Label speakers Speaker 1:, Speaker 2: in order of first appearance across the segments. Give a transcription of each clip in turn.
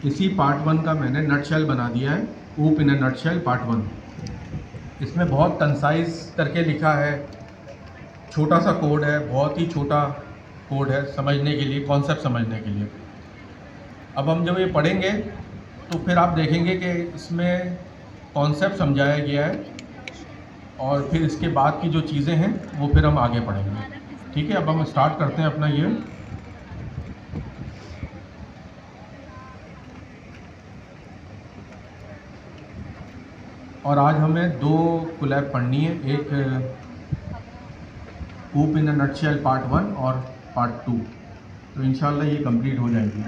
Speaker 1: इसी पार्ट 1 का मैंने नटशेल बना दिया है, ऊप इन अ नटशेल पार्ट 1। इसमें बहुत कंसाइज करके लिखा है, छोटा सा कोड है, बहुत ही छोटा कोड है समझने के लिए, कॉन्सेप्ट समझने के लिए। अब हम जब ये पढ़ेंगे तो फिर आप देखेंगे कि इसमें कॉन्सेप्ट समझाया गया है और फिर इसके बाद की जो चीज़ें हैं वो फिर हम आगे पढ़ेंगे। ठीक है, अब हम स्टार्ट करते हैं अपना ये। और आज हमें 2 कोलैब पढ़नी है, एक ऊप इन अ नटशेल पार्ट 1 और पार्ट 2। तो इंशाल्लाह ये कंप्लीट हो जाएगी।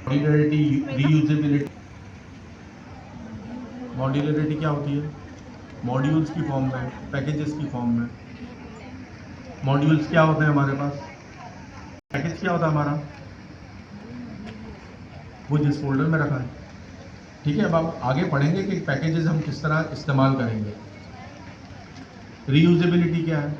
Speaker 1: Modularity, reusability. मॉड्यूलरिटी क्या होती है? मॉड्यूल्स की फॉर्म में, पैकेजेस की फॉर्म में। मॉड्यूल्स क्या होते हैं हमारे पास? पैकेज क्या होता है हमारा? वो जिस फोल्डर में रखा है। ठीक है, अब आप आगे पढ़ेंगे कि पैकेजेस हम किस तरह इस्तेमाल करेंगे। रीयूजेबिलिटी क्या है?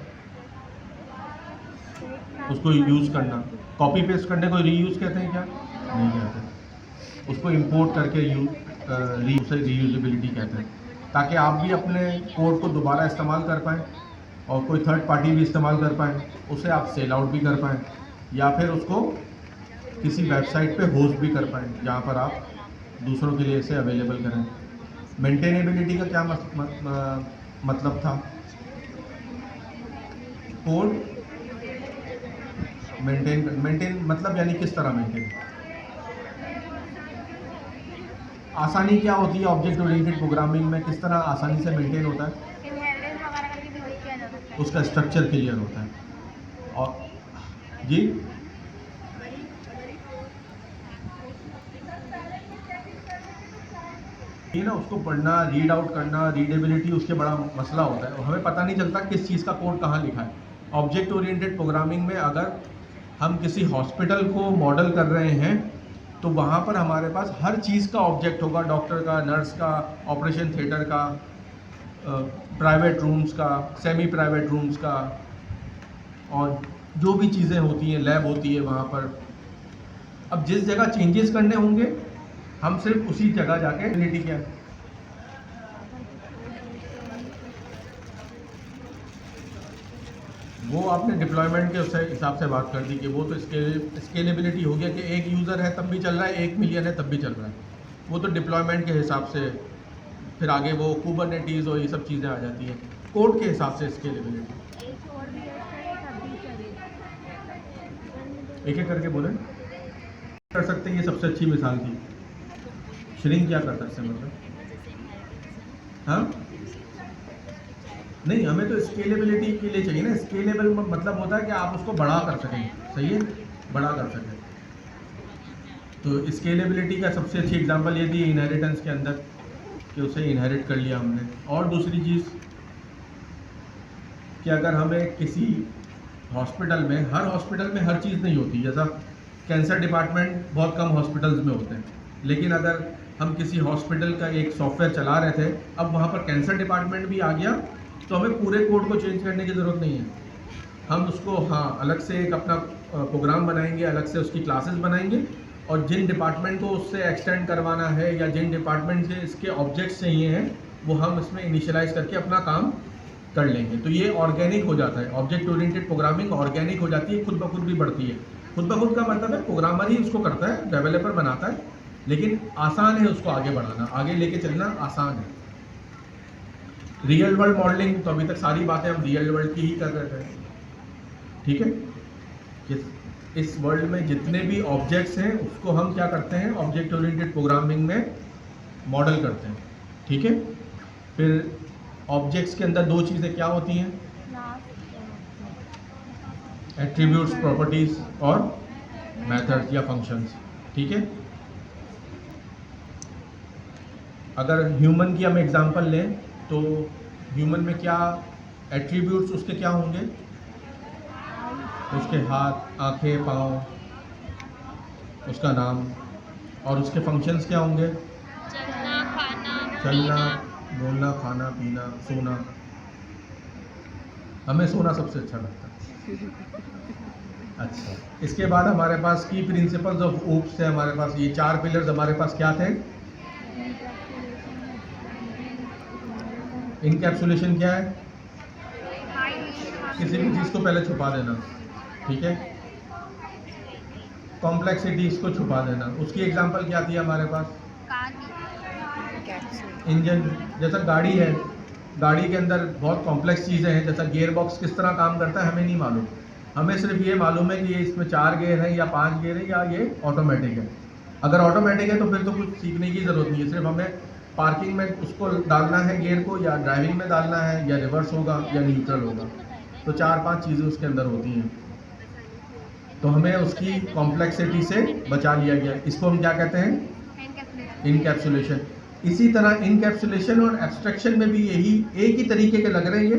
Speaker 1: उसको यूज़ करना। कॉपी पेस्ट करने को रीयूज़ कहते हैं क्या? नहीं कहते। उसको इंपोर्ट करके रीयूजेबिलिटी कहते हैं, ताकि आप भी अपने कोड को दोबारा इस्तेमाल कर पाएँ और कोई थर्ड पार्टी भी इस्तेमाल कर पाएँ, उसे आप सेल आउट भी कर पाएँ या फिर उसको किसी वेबसाइट पे होस्ट भी कर पाएँ जहाँ पर आप दूसरों के लिए इसे अवेलेबल करें। मेंटेनेबिलिटी का क्या मतलब था? कोड मेंटेन मतलब यानी किस तरह मेंटेन। आसानी क्या होती है ऑब्जेक्ट ओरिएंटेड प्रोग्रामिंग में, किस तरह आसानी से मेंटेन होता है? उसका स्ट्रक्चर क्लियर होता है। और जी, ये ना उसको पढ़ना, रीड आउट करना, रीडेबिलिटी उसके बड़ा मसला होता है। हमें पता नहीं चलता किस चीज़ का कोड कहाँ लिखा है। ऑब्जेक्ट ओरिएंटेड प्रोग्रामिंग में अगर हम किसी हॉस्पिटल को मॉडल कर रहे हैं तो वहाँ पर हमारे पास हर चीज़ का ऑब्जेक्ट होगा, डॉक्टर का, नर्स का, ऑपरेशन थिएटर का, प्राइवेट रूम्स का, सेमी प्राइवेट रूम्स का, और जो भी चीज़ें होती हैं, लैब होती है वहाँ पर। अब जिस जगह चेंजेस करने होंगे हम सिर्फ उसी जगह जाके एबिलिटी क्या है, वो आपने डिप्लॉयमेंट के उससे हिसाब से बात कर दी कि वो तो स्केलेबिलिटी हो गया कि एक यूज़र है तब भी चल रहा है, 1 मिलियन है तब भी चल रहा है। वो तो डिप्लॉयमेंट के हिसाब से, फिर आगे वो कुबरनेटीज़ और ये सब चीज़ें आ जाती हैं। कोड के हिसाब से स्केलेबिलिटी। एक एक करके बोलें। कर सकते हैं, ये सबसे अच्छी मिसाल थी। श्रिंक क्या कर सकते हैं मतलब? हाँ नहीं, हमें तो स्केलेबिलिटी के लिए चाहिए ना। स्केलेबल मतलब होता है कि आप उसको बड़ा कर सकें, सही है, बड़ा कर सकें। तो स्केलेबिलिटी का सबसे अच्छी एग्जांपल ये थी इनहेरिटेंस के अंदर, कि उसे इनहेरिट कर लिया हमने। और दूसरी चीज़ कि अगर हमें किसी हॉस्पिटल में, हर हॉस्पिटल में हर चीज़ नहीं होती, जैसा कैंसर डिपार्टमेंट बहुत कम हॉस्पिटल्स में होते हैं, लेकिन अगर हम किसी हॉस्पिटल का एक सॉफ्टवेयर चला रहे थे, अब वहाँ पर कैंसर डिपार्टमेंट भी आ गया, तो हमें पूरे कोड को चेंज करने की ज़रूरत नहीं है। हम उसको अलग से एक अपना प्रोग्राम बनाएंगे, अलग से उसकी क्लासेस बनाएंगे, और जिन डिपार्टमेंट को उससे एक्सटेंड करवाना है या जिन डिपार्टमेंट से इसके ऑब्जेक्ट्स चाहिए हैं वो हम इसमें इनिशियलाइज करके अपना काम कर लेंगे। तो ये ऑर्गेनिक हो जाता है, ऑब्जेक्ट ओरिएंटेड प्रोग्रामिंग ऑर्गेनिक हो जाती है, खुद ब खुद भी बढ़ती है। खुद ब खुद का मतलब है प्रोग्रामर ही उसको करता है, डेवलपर बनाता है, लेकिन आसान है उसको आगे बढ़ाना, आगे लेके चलना आसान है। रियल वर्ल्ड मॉडलिंग, तो अभी तक सारी बातें हम रियल वर्ल्ड की ही कर रहे थे। ठीक है, इस वर्ल्ड में जितने भी ऑब्जेक्ट्स हैं उसको हम क्या करते हैं, ऑब्जेक्ट ओरिएंटेड प्रोग्रामिंग में मॉडल करते हैं। ठीक है, फिर ऑब्जेक्ट्स के अंदर 2 चीज़ें क्या होती हैं, एट्रीब्यूट्स, प्रॉपर्टीज और मेथड्स या फंक्शंस। ठीक है, अगर ह्यूमन की हम एग्जांपल लें तो ह्यूमन में क्या एट्रीब्यूट्स उसके क्या होंगे, उसके हाथ, आंखें, पाँव, उसका नाम, और उसके फंक्शंस क्या होंगे, चलना, बोलना, खाना, पीना, सोना। हमें सोना सबसे अच्छा लगता है। अच्छा, इसके बाद हमारे पास की प्रिंसिपल्स ऑफ ओप्स है। हमारे पास ये 4 पिलर्स हमारे पास क्या थे? इनकैप्सुलेशन क्या है? किसी भी चीज़ को पहले छुपा देना, ठीक है। कॉम्प्लेक्सिटी इसको छुपा देना। उसकी एग्जांपल क्या थी हमारे पास? इंजन। जैसा गाड़ी है, गाड़ी के अंदर बहुत कॉम्प्लेक्स चीज़ें हैं, जैसा गियर बॉक्स किस तरह काम करता है हमें नहीं मालूम। हमें सिर्फ ये मालूम है कि ये इसमें 4 गियर है या 5 गियर है या ये ऑटोमेटिक है। अगर ऑटोमेटिक है तो फिर तो कुछ सीखने की ज़रूरत नहीं है, सिर्फ हमें पार्किंग में उसको डालना है गियर को, या ड्राइविंग में डालना है, या रिवर्स होगा या न्यूट्रल होगा। तो 4-5 चीज़ें उसके अंदर होती हैं, तो हमें उसकी कॉम्प्लेक्सिटी से बचा लिया गया। इसको हम क्या कहते हैं? इनकैप्सुलेशन। इसी तरह इनकैप्सुलेशन और एब्स्ट्रैक्शन में भी यही एक ही तरीके के लग रहे हैं। ये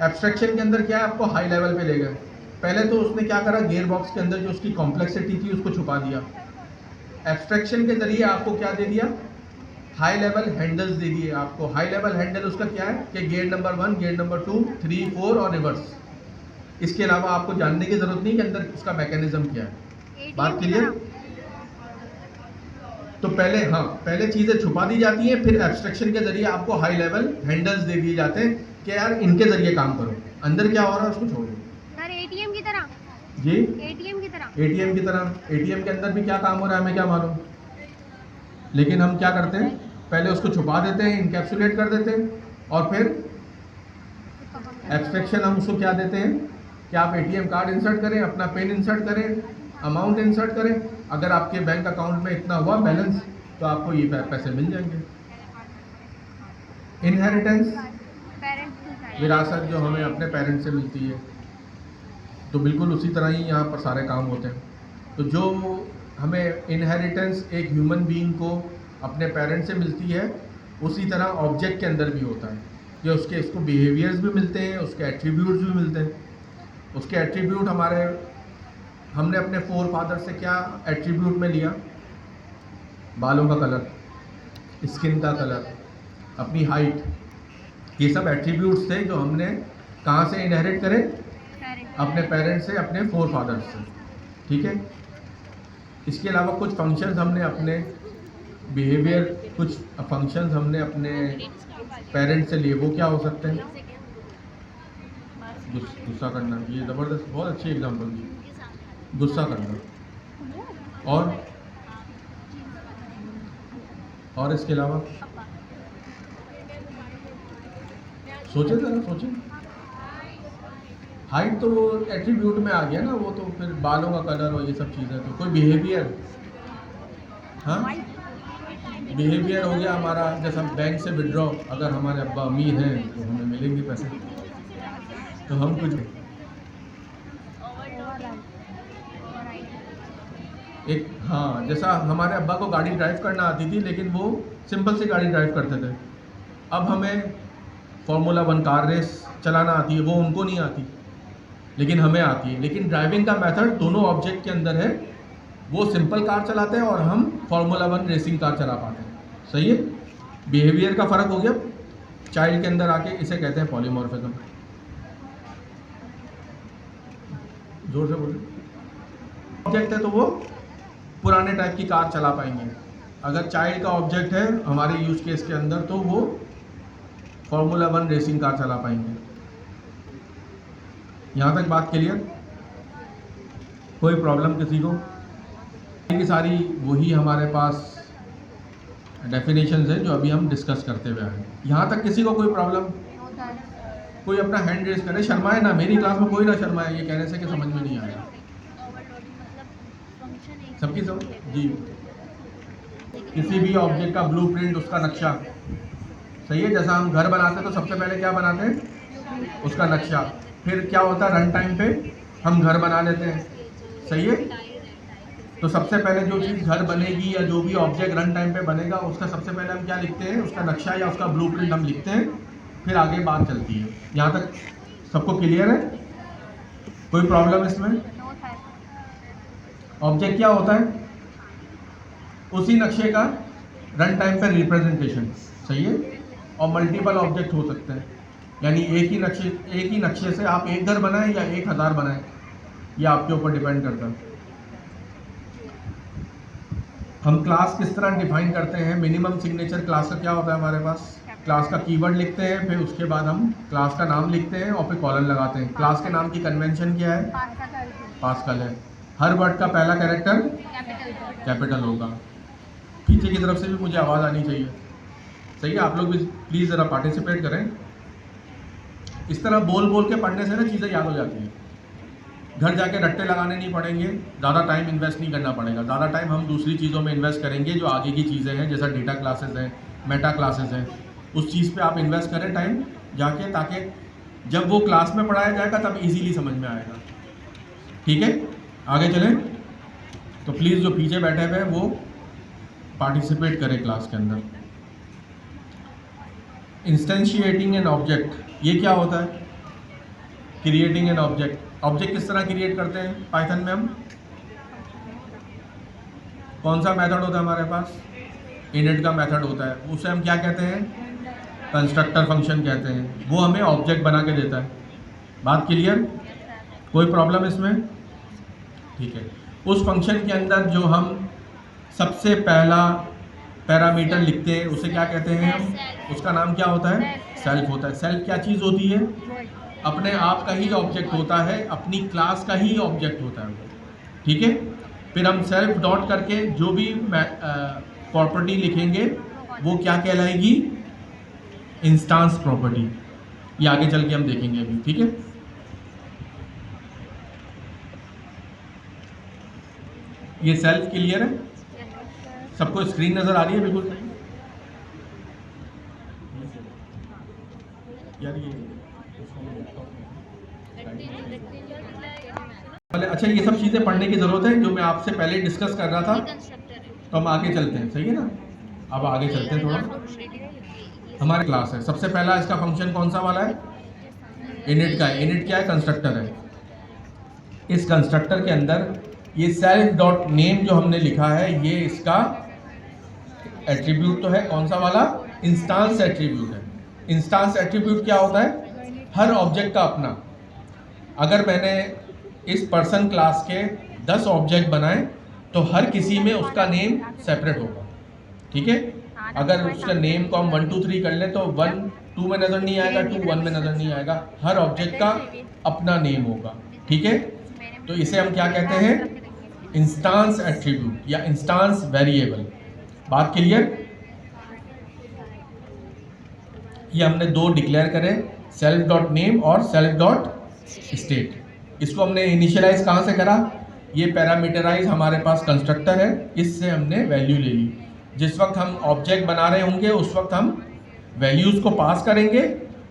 Speaker 1: एब्स्ट्रैक्शन के अंदर क्या है, आपको हाई लेवल पे ले गए। पहले तो उसने क्या करा, गियर बॉक्स के अंदर जो उसकी कॉम्प्लेक्सिटी थी उसको छुपा दिया। एब्स्ट्रैक्शन के जरिए आपको क्या दे दिया? हाई लेवल हैंडल्स दे दिए आपको। हाई लेवल हैंडल उसका क्या है कि गियर नंबर 1, गियर नंबर 2, 3, 4 और रिवर्स। इसके अलावा आपको जानने की जरूरत नहीं कि अंदर उसका मैकेनिज्म क्या है। बात क्लियर? तो पहले चीजें छुपा दी जाती हैं, फिर एब्स्ट्रैक्शन के जरिए आपको हाई लेवल हैंडल्स दे दिए जाते हैं कि यार इनके जरिए काम करो। अंदर क्या हो रहा है उसको छोड़ दो।
Speaker 2: सर एटीएम की तरह।
Speaker 1: जी,
Speaker 2: एटीएम की तरह।
Speaker 1: एटीएम की तरह। एटीएम के अंदर भी क्या काम हो रहा है हमें क्या मालूम, लेकिन हम क्या करते हैं, पहले उसको छुपा देते हैं, इनकैप्सुलेट कर देते हैं, और फिर एब्स्ट्रैक्शन हम उसको क्या देते हैं कि आप एटीएम कार्ड इंसर्ट करें, अपना पिन इंसर्ट करें, अमाउंट इंसर्ट करें। अगर आपके बैंक अकाउंट में इतना हुआ बैलेंस तो आपको ये पैसे मिल जाएंगे। इनहेरिटेंस, विरासत जो हमें अपने पेरेंट्स से मिलती है, तो बिल्कुल उसी तरह ही यहाँ पर सारे काम होते हैं। तो जो हमें इनहेरिटेंस एक ह्यूमन बीइंग को अपने पेरेंट्स से मिलती है, उसी तरह ऑब्जेक्ट के अंदर भी होता है कि उसको बिहेवियर्स भी मिलते हैं, उसके एट्रीब्यूट्स भी मिलते हैं। उसके एट्रीब्यूट हमने अपने फोर फादर से क्या एट्रीब्यूट में लिया? बालों का कलर, स्किन का कलर, अपनी हाइट, ये सब एट्रीब्यूट्स थे जो हमने कहाँ से इनहेरिट करे? अपने पेरेंट्स से, अपने फोर फादर्स से, ठीक है। इसके अलावा कुछ फंक्शंस हमने अपने बिहेवियर, कुछ फंक्शंस हमने अपने पेरेंट्स से लिए। वो क्या हो सकते हैं? गुस्सा करना, ये ज़बरदस्त, बहुत अच्छी एग्जांपल दी। गुस्सा करना और इसके अलावा सोचे ज़रा, सोचे। हाइट तो वो एट्रीब्यूट में आ गया ना, वो तो फिर बालों का कलर और ये सब चीज़ें। तो कोई बिहेवियर, हाँ बिहेवियर हो गया हमारा, जैसा बैंक से विड्रॉ, अगर हमारे अब्बा अमीर हैं तो हमें मिलेंगे पैसे, तो हम कुछ एक, हाँ जैसा हमारे अब्बा को गाड़ी ड्राइव करना आती थी, लेकिन वो सिंपल सी गाड़ी ड्राइव करते थे। अब हमें फार्मूला 1 कार रेस चलाना आती है, वो उनको नहीं आती लेकिन हमें आती है। लेकिन ड्राइविंग का मेथड दोनों ऑब्जेक्ट के अंदर है। वो सिंपल कार चलाते हैं और हम फार्मूला 1 रेसिंग कार चला पाते हैं। सही है, बिहेवियर का फ़र्क हो गया चाइल्ड के अंदर आके। इसे कहते हैं पॉलीमॉर्फिज्म। जोर से बोलो। ऑब्जेक्ट है तो वो पुराने टाइप की कार चला पाएंगे। अगर चाइल्ड का ऑब्जेक्ट है हमारे यूज केस के अंदर, तो वो फार्मूला 1 रेसिंग कार चला पाएंगे। यहाँ तक बात क्लियर? कोई प्रॉब्लम किसी को? ये सारी वही हमारे पास डेफिनेशंस है जो अभी हम डिस्कस करते हुए आए। यहाँ तक किसी को कोई प्रॉब्लम? कोई अपना हैंड रेज करे, शर्माए ना। मेरी क्लास में कोई ना शर्माए ये कहने से कि समझ में नहीं आया। सबकी समझ? जी, किसी भी ऑब्जेक्ट का ब्लूप्रिंट, उसका नक्शा, सही है। जैसा हम घर बनाते हैं तो सबसे पहले क्या बनाते हैं? उसका नक्शा। फिर क्या होता है, रन टाइम पे हम घर बना लेते हैं, सही है। तो सबसे पहले जो चीज़ घर बनेगी या जो भी ऑब्जेक्ट रन टाइम पे बनेगा, उसका सबसे पहले हम क्या लिखते हैं? उसका नक्शा या उसका ब्लूप्रिंट हम लिखते हैं, फिर आगे बात चलती है। यहाँ तक सबको क्लियर है? कोई प्रॉब्लम इसमें? ऑब्जेक्ट क्या होता है? उसी नक्शे का रन टाइम पे रिप्रेजेंटेशन, सही है। और मल्टीपल ऑब्जेक्ट हो सकते हैं, यानी एक ही नक्शे से आप एक घर बनाएं या 1000 बनाएं, ये आपके ऊपर डिपेंड करता है। हम क्लास किस तरह डिफाइन करते हैं, मिनिमम सिग्नेचर क्लास का क्या होता है हमारे पास, क्लास का कीवर्ड लिखते हैं, फिर उसके बाद हम क्लास का नाम लिखते हैं और फिर कॉलन लगाते हैं। क्लास के नाम की कन्वेंशन क्या है, पास्कल है। हर वर्ड का पहला कैरेक्टर कैपिटल होगा। पीछे की तरफ से भी मुझे आवाज़ आनी चाहिए, सही है। आप लोग भी प्लीज़ ज़रा पार्टिसिपेट करें। इस तरह बोल बोल के पढ़ने से ना चीज़ें याद हो जाती हैं। घर जाके रट्टे लगाने नहीं पड़ेंगे, ज़्यादा टाइम इन्वेस्ट नहीं करना पड़ेगा। ज़्यादा टाइम हम दूसरी चीज़ों में इन्वेस्ट करेंगे जो आगे की चीज़ें हैं, जैसा डेटा क्लासेस हैं, मेटा क्लासेस हैं, उस चीज़ पे आप इन्वेस्ट करें टाइम जाके, ताकि जब वो क्लास में पढ़ाया जाएगा तब इजीली समझ में आएगा। ठीक है, आगे चलें। तो प्लीज़ जो पीछे बैठे हुए हैं वो पार्टिसिपेट करें क्लास के अंदर। इंस्टेंशिएटिंग एन ऑब्जेक्ट, ये क्या होता है, क्रिएटिंग एन ऑब्जेक्ट। ऑब्जेक्ट किस तरह क्रिएट करते हैं पाइथन में हम, कौन सा मेथड होता है हमारे पास, इनिट का मेथड होता है, उसे हम क्या कहते हैं, कंस्ट्रक्टर फंक्शन कहते हैं। वो हमें ऑब्जेक्ट बना के देता है। बात क्लियर, कोई प्रॉब्लम इसमें, ठीक है। उस फंक्शन के अंदर जो हम सबसे पहला पैरामीटर लिखते हैं उसे क्या कहते हैं हम, उसका नाम क्या होता है, सेल्फ होता है। सेल्फ क्या चीज़ होती है, अपने आप का ही ऑब्जेक्ट होता है, अपनी क्लास का ही ऑब्जेक्ट होता है वो, ठीक है। फिर हम सेल्फ डॉट करके जो भी प्रॉपर्टी लिखेंगे वो क्या कहलाएगी, इंस्टांस प्रॉपर्टी। ये आगे चल के हम देखेंगे अभी, ठीक है। ये सेल्फ क्लियर है, सबको स्क्रीन नजर आ रही है बिल्कुल यार ये अच्छा, ये सब चीज़ें पढ़ने की ज़रूरत है जो मैं आपसे पहले डिस्कस कर रहा था। तो हम आगे चलते हैं, सही है ना। अब आगे चलते हैं थोड़ा। हमारे क्लास है, सबसे पहला इसका फंक्शन कौन सा वाला है, इनिट का है। इनिट क्या है, कंस्ट्रक्टर है। इस कंस्ट्रक्टर के अंदर ये सेल्फ डॉट नेम जो हमने लिखा है ये इसका एट्रीब्यूट तो है, कौन सा वाला, इंस्टांस एट्रीब्यूट है। इंस्टांस एट्रीब्यूट क्या होता है, हर ऑब्जेक्ट का अपना। अगर मैंने इस पर्सन क्लास के 10 ऑब्जेक्ट बनाए तो हर किसी में उसका नेम सेपरेट होगा, ठीक है। अगर उसका नेम को हम 1 2 3 कर लें तो 1 2 में नज़र नहीं आएगा, 2 1 में नज़र नहीं आएगा। हर ऑब्जेक्ट का अपना नेम होगा, ठीक है। तो इसे हम क्या कहते हैं, इंस्टांस एट्रीब्यूट या इंस्टांस वेरिएबल। बात क्लियर, ये हमने दो डिक्लेयर करें, सेल्फ डॉट नेम और सेल्फ डॉट स्टेट। इसको हमने इनिशियलाइज कहाँ से करा, ये पैरामीटराइज हमारे पास कंस्ट्रक्टर है, इससे हमने वैल्यू ले ली। जिस वक्त हम ऑब्जेक्ट बना रहे होंगे उस वक्त हम वैल्यूज़ को पास करेंगे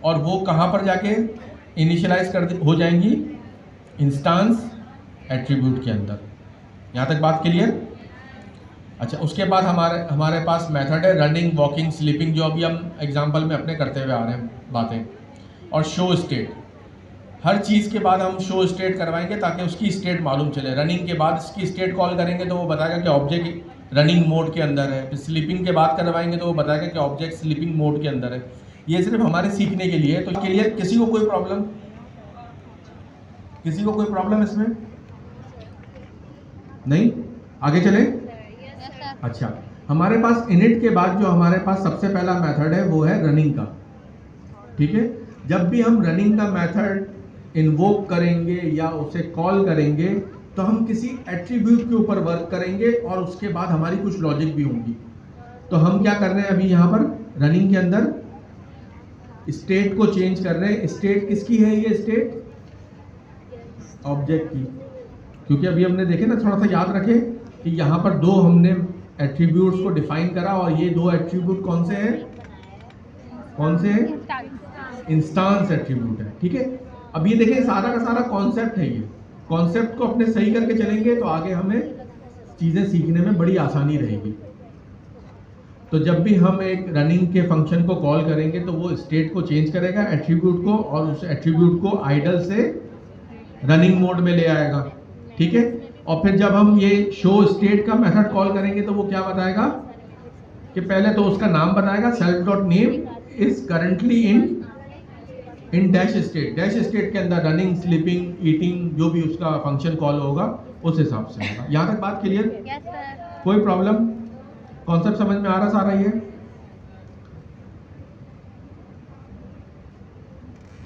Speaker 1: और वो कहाँ पर जाके इनिशियलाइज हो जाएंगी, इंस्टांस एट्रीब्यूट के अंदर। यहाँ तक बात क्लियर। अच्छा, उसके बाद हमारे पास मेथड है रनिंग, वॉकिंग, स्लीपिंग, जो अभी हम एग्जांपल में अपने करते हुए आ रहे हैं बातें, और शो स्टेट। हर चीज़ के बाद हम शो स्टेट करवाएंगे ताकि उसकी स्टेट मालूम चले। रनिंग के बाद इसकी स्टेट कॉल करेंगे तो वो बताएगा कि ऑब्जेक्ट रनिंग मोड के अंदर है। फिर स्लीपिंग के बाद करवाएंगे तो वो बताएगा कि ऑब्जेक्ट स्लीपिंग मोड के अंदर है। ये सिर्फ हमारे सीखने के लिए है। तो क्लियर, किसी को कोई प्रॉब्लम, किसी को कोई प्रॉब्लम इसमें नहीं, आगे चले। अच्छा, हमारे पास इनिट के बाद जो हमारे पास सबसे पहला मेथड है वो है रनिंग का, ठीक है। जब भी हम रनिंग का मेथड इन्वोक करेंगे या उसे कॉल करेंगे तो हम किसी एट्रीब्यूट के ऊपर वर्क करेंगे और उसके बाद हमारी कुछ लॉजिक भी होंगी। तो हम क्या कर रहे हैं अभी यहाँ पर रनिंग के अंदर, स्टेट को चेंज कर रहे हैं। स्टेट किसकी है, ये स्टेट ऑब्जेक्ट की, क्योंकि अभी हमने देखे ना, थोड़ा सा याद रखें कि यहाँ पर दो हमने एट्रीब्यूट्स को डिफाइन करा और ये दो एट्रीब्यूट कौन से हैं, कौन से हैं, इंस्टांस एट्रीब्यूट है, ठीक है। अब ये देखें सारा का सारा कॉन्सेप्ट है। ये कॉन्सेप्ट को अपने सही करके चलेंगे तो आगे हमें चीज़ें सीखने में बड़ी आसानी रहेगी। तो जब भी हम एक रनिंग के फंक्शन को कॉल करेंगे तो वो स्टेट को चेंज करेगा, एट्रीब्यूट को, और उस एट्रीब्यूट को आइडल से रनिंग मोड में ले आएगा, ठीक है। और फिर जब हम ये शो स्टेट का मेथड कॉल करेंगे तो वो क्या बताएगा कि पहले तो उसका नाम बताएगा, self dot name is currently in dash state के अंदर रनिंग, स्लीपिंग, ईटिंग, जो भी उसका फंक्शन कॉल होगा उस हिसाब से होगा। यहाँ तक बात क्लियर?
Speaker 2: Yes sir.
Speaker 1: कोई प्रॉब्लम? कॉन्सेप्ट समझ में आ रहा सारा ये?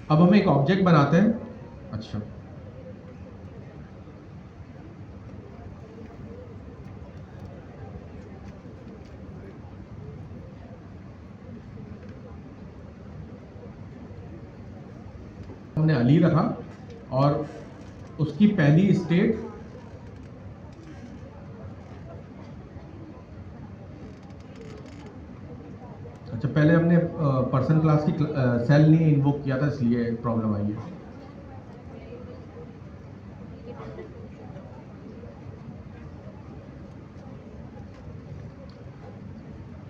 Speaker 1: अब हम एक ऑब्जेक्ट बनाते हैं। अच्छा, हमने अली रखा और उसकी पहली स्टेट अच्छा, पहले हमने पर्सन क्लास की सेल नहीं इन्वोक किया था, इसलिए प्रॉब्लम आई है।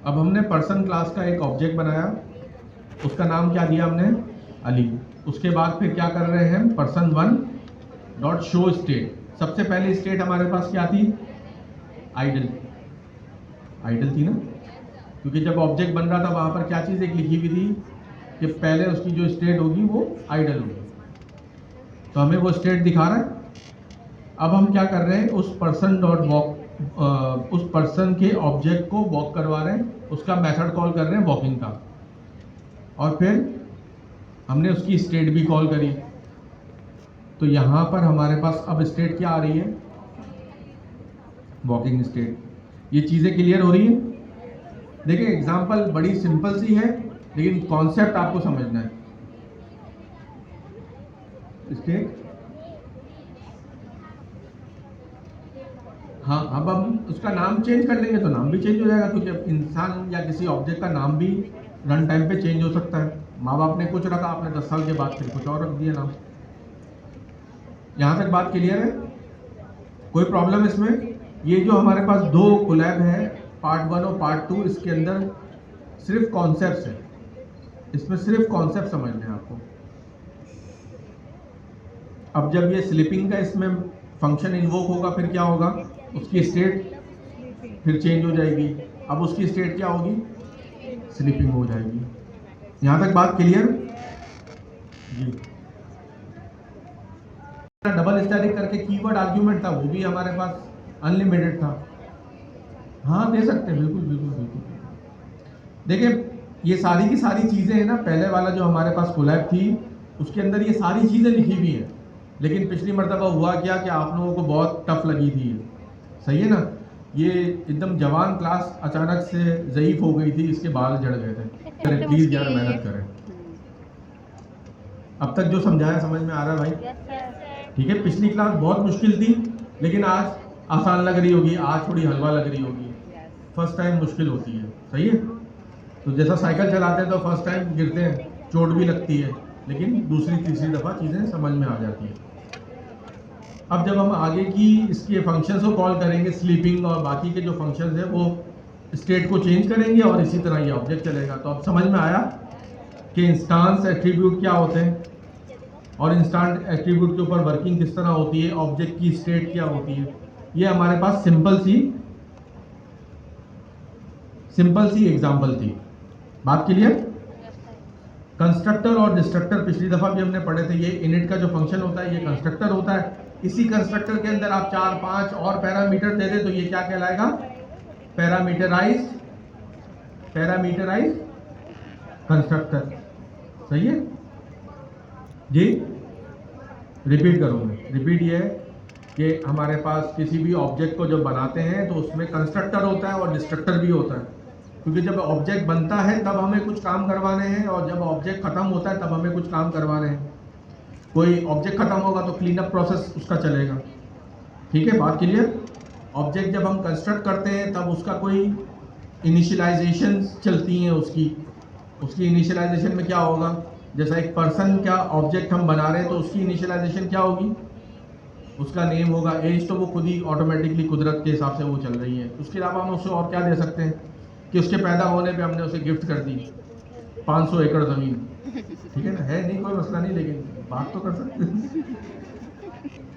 Speaker 1: अब हमने पर्सन क्लास का एक ऑब्जेक्ट बनाया, उसका नाम क्या दिया हमने? अली। उसके बाद फिर क्या कर रहे हैं? Person one dot show state. सबसे पहली स्टेट हमारे पास क्या थी? आइडल। आइडल थी ना, क्योंकि जब ऑब्जेक्ट बन रहा था वहां पर क्या चीज़ एक लिखी हुई थी कि पहले उसकी जो स्टेट होगी वो आइडल होगी, तो हमें वो स्टेट दिखा रहा है। अब हम क्या कर रहे हैं? उस पर्सन डॉट वॉक, उस पर्सन के ऑब्जेक्ट को वॉक करवा रहे हैं, उसका मेथड कॉल कर रहे हैं वॉकिंग का, और फिर हमने उसकी स्टेट भी कॉल करी। तो यहाँ पर हमारे पास अब स्टेट क्या आ रही है? Walking state. ये चीज़ें क्लियर हो रही है? देखिए एग्जांपल बड़ी सिंपल सी है, लेकिन कॉन्सेप्ट आपको समझना है। स्टेट, हाँ, अब हम उसका नाम चेंज कर लेंगे तो नाम भी चेंज हो जाएगा, क्योंकि अब इंसान या किसी ऑब्जेक्ट का नाम भी रन टाइम पे चेंज हो सकता है। माँ बाप ने कुछ रखा, आपने 10 साल के बाद फिर कुछ और रख दिया नाम। यहाँ तक बात क्लियर है? कोई प्रॉब्लम इसमें? ये जो हमारे पास दो कोलैब है, पार्ट 1 और पार्ट 2, इसके अंदर सिर्फ कॉन्सेप्ट है, इसमें सिर्फ कॉन्सेप्ट समझने हैं आपको। अब जब ये स्लीपिंग का इसमें फंक्शन इन्वोक होगा, फिर क्या होगा? उसकी स्टेट फिर चेंज हो जाएगी। अब उसकी स्टेट क्या होगी? स्लीपिंग हो जाएगी। यहाँ तक बात क्लियर जी? डबल स्टैटिक करके कीवर्ड आर्ग्यूमेंट था, वो भी हमारे पास अनलिमिटेड था। हाँ, दे सकते हैं, बिल्कुल बिल्कुल बिल्कुल। देखिए ये सारी की सारी चीज़ें हैं ना, पहले वाला जो हमारे पास कोलैब थी उसके अंदर ये सारी चीज़ें लिखी हुई हैं, लेकिन पिछली मर्तबा हुआ क्या कि आप लोगों को बहुत टफ लगी थी। सही है ना? ये एकदम जवान क्लास अचानक से ज़ईफ हो गई थी, इसके बाल झड़ गए थे। करें प्लीज़ यार, मेहनत करें। अब तक जो समझाया समझ में आ रहा है भाई? ठीक है, पिछली क्लास बहुत मुश्किल थी, लेकिन आज आसान लग रही होगी, आज थोड़ी हलवा लग रही होगी। फर्स्ट टाइम मुश्किल होती है, सही है? तो जैसा साइकिल चलाते हैं तो फर्स्ट टाइम गिरते हैं, चोट भी लगती है, लेकिन दूसरी तीसरी दफ़ा चीज़ें समझ में आ जाती हैं। अब जब हम आगे की इसके फंक्शंस को कॉल करेंगे, स्लीपिंग और बाकी के जो फंक्शंस हैं, वो स्टेट को चेंज करेंगे और इसी तरह ये ऑब्जेक्ट चलेगा। तो अब समझ में आया कि इंस्टांस एट्रीब्यूट क्या होते हैं और इंस्टेंट एट्रीब्यूट के ऊपर वर्किंग किस तरह होती है, ऑब्जेक्ट की स्टेट क्या होती है। ये हमारे पास सिंपल सी एग्जांपल थी। बात क्लियर? कंस्ट्रक्टर और डिस्ट्रक्टर पिछली दफा भी हमने पढ़े थे। ये इनिट का जो फंक्शन होता है ये कंस्ट्रक्टर होता है। इसी कंस्ट्रक्टर के अंदर आप 4-5 और पैरामीटर दे दे तो ये क्या कहलाएगा? Parameterized constructor. सही है जी? रिपीट करूँगा। रिपीट ये है कि हमारे पास किसी भी ऑब्जेक्ट को जब बनाते हैं तो उसमें कंस्ट्रक्टर होता है और डिस्ट्रक्टर भी होता है, क्योंकि जब ऑब्जेक्ट बनता है तब हमें कुछ काम करवाने हैं और जब ऑब्जेक्ट खत्म होता है तब हमें कुछ काम करवाने हैं। कोई ऑब्जेक्ट खत्म होगा तो क्लीन अप प्रोसेस उसका चलेगा। ठीक है, बात क्लियर? ऑब्जेक्ट जब हम कंस्ट्रक्ट करते हैं तब उसका कोई इनिशियलाइजेशन चलती हैं, उसकी इनिशियलाइजेशन में क्या होगा? जैसा एक पर्सन का ऑब्जेक्ट हम बना रहे हैं तो उसकी इनिशियलाइजेशन क्या होगी? उसका नेम होगा, एज तो वो खुद ही ऑटोमेटिकली कुदरत के हिसाब से वो चल रही है। उसके अलावा हम उसे और क्या दे सकते हैं कि उसके पैदा होने पे हमने उसे गिफ्ट कर दी 500 एकड़ ज़मीन। ठीक है ना? है नहीं, कोई मसला नहीं, लेकिन बात तो कर सकते हैं।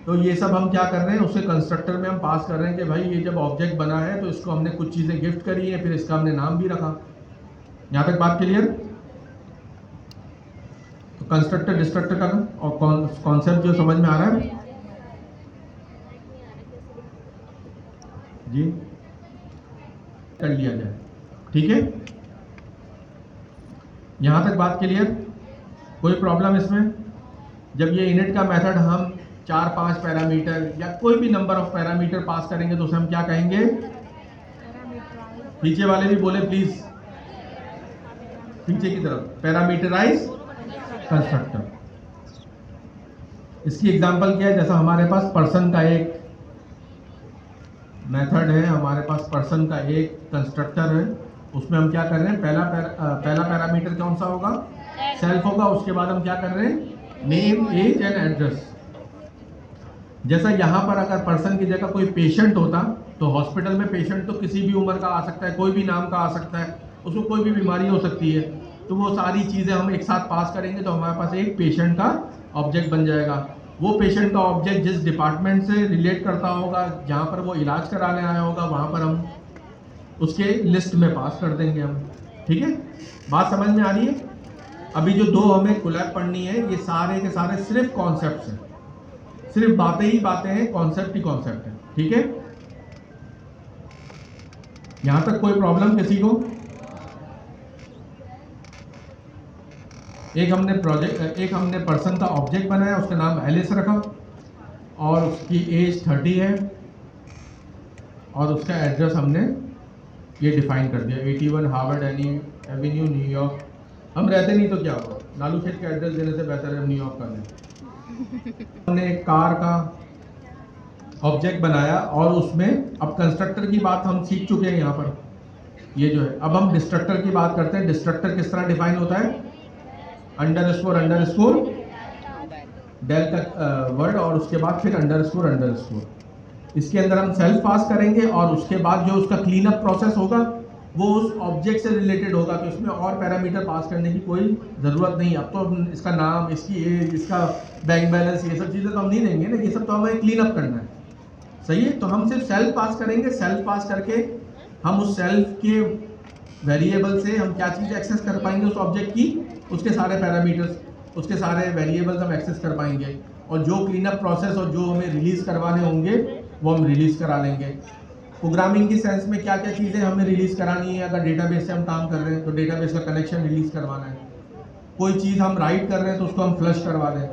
Speaker 1: तो ये सब हम क्या कर रहे हैं, उसे कंस्ट्रक्टर में हम पास कर रहे हैं कि भाई ये जब ऑब्जेक्ट बना है तो इसको हमने कुछ चीज़ें गिफ्ट करी है, फिर इसका हमने नाम भी रखा। यहाँ तक बात क्लियर? तो कंस्ट्रक्टर डिस्ट्रक्टर का और कॉन्सेप्ट जो समझ में आ रहा है जी, कर लिया जाए। ठीक है, यहां तक बात क्लियर? कोई प्रॉब्लम इसमें? जब ये इनिट का मेथड हम 4-5 पैरामीटर या कोई भी नंबर ऑफ पैरामीटर पास करेंगे तो उसे हम क्या कहेंगे? पीछे वाले भी बोले प्लीज, पीछे की तरफ, पैरामीटराइज कंस्ट्रक्टर। इसकी एग्जांपल क्या है? जैसा हमारे पास पर्सन का एक मेथड है, हमारे पास पर्सन का एक कंस्ट्रक्टर है, उसमें हम क्या कर रहे हैं? पहला पैरामीटर कौन सा होगा? सेल्फ होगा। उसके बाद हम क्या कर रहे हैं? Name, age and address. जैसा यहाँ पर अगर पर्सन की जगह कोई पेशेंट होता तो हॉस्पिटल में पेशेंट तो किसी भी उम्र का आ सकता है, कोई भी नाम का आ सकता है, उसको कोई भी बीमारी हो सकती है, तो वो सारी चीज़ें हम एक साथ पास करेंगे तो हमारे पास एक पेशेंट का ऑब्जेक्ट बन जाएगा। वो पेशेंट का ऑब्जेक्ट जिस डिपार्टमेंट से रिलेट करता होगा, जहाँ पर वो इलाज कराने आया होगा, वहाँ पर हम उसके लिस्ट में पास कर देंगे हम। ठीक है, बात समझ में आ रही है? अभी जो दो हमें कोलैब पढ़नी है, ये सारे के सारे सिर्फ कॉन्सेप्ट्स हैं, सिर्फ बातें ही बातें हैं, कॉन्सेप्ट ही कॉन्सेप्ट है। ठीक है, यहां तक कोई प्रॉब्लम किसी को? एक हमने पर्सन का ऑब्जेक्ट बनाया, उसका नाम एलिस रखा और उसकी एज 30 है और उसका एड्रेस हमने ये डिफाइन कर दिया, 81 हार्वर्ड एवेन्यू, न्यूयॉर्क। हम रहते नहीं तो क्या होगा, नालू खेत का एड्रेस देने से बेहतर है हम न्यूयॉर्क कर लें। हमने एक कार का ऑब्जेक्ट बनाया और उसमें अब कंस्ट्रक्टर की बात हम सीख चुके हैं यहाँ पर, ये जो है। अब हम डिस्ट्रक्टर की बात करते हैं। डिस्ट्रक्टर किस तरह डिफाइन होता है? अंडरस्कोर डेल का वर्ड और उसके बाद फिर अंडरस्कोर। इसके अंदर हम सेल्फ पास करेंगे और उसके बाद जो उसका क्लीन अप प्रोसेस होगा वो उस ऑब्जेक्ट से रिलेटेड होगा, तो इसमें और पैरामीटर पास करने की कोई ज़रूरत नहीं। अब तो इसका नाम, इसकी एज, इसका बैंक बैलेंस, ये सब चीज़ें तो हम नहीं देंगे ना, ये सब तो हमें क्लीन अप करना है। सही है, तो हम सिर्फ सेल्फ पास करेंगे। सेल्फ पास करके हम उस सेल्फ के वेरिएबल से हम क्या चीज़ एक्सेस कर पाएंगे उस ऑब्जेक्ट की? उसके सारे पैरामीटर्स, उसके सारे वेरिएबल्स हम एक्सेस कर पाएंगे और जो क्लीन अप प्रोसेस और जो हमें रिलीज़ करवाने होंगे वो हम रिलीज़ करा लेंगे। प्रोग्रामिंग की सेंस में क्या क्या चीज़ें हमें रिलीज़ करानी है? अगर डेटाबेस से हम काम कर रहे हैं तो डेटाबेस का कनेक्शन रिलीज़ करवाना है। कोई चीज़ हम राइट कर रहे हैं तो उसको हम फ्लश करवा दें,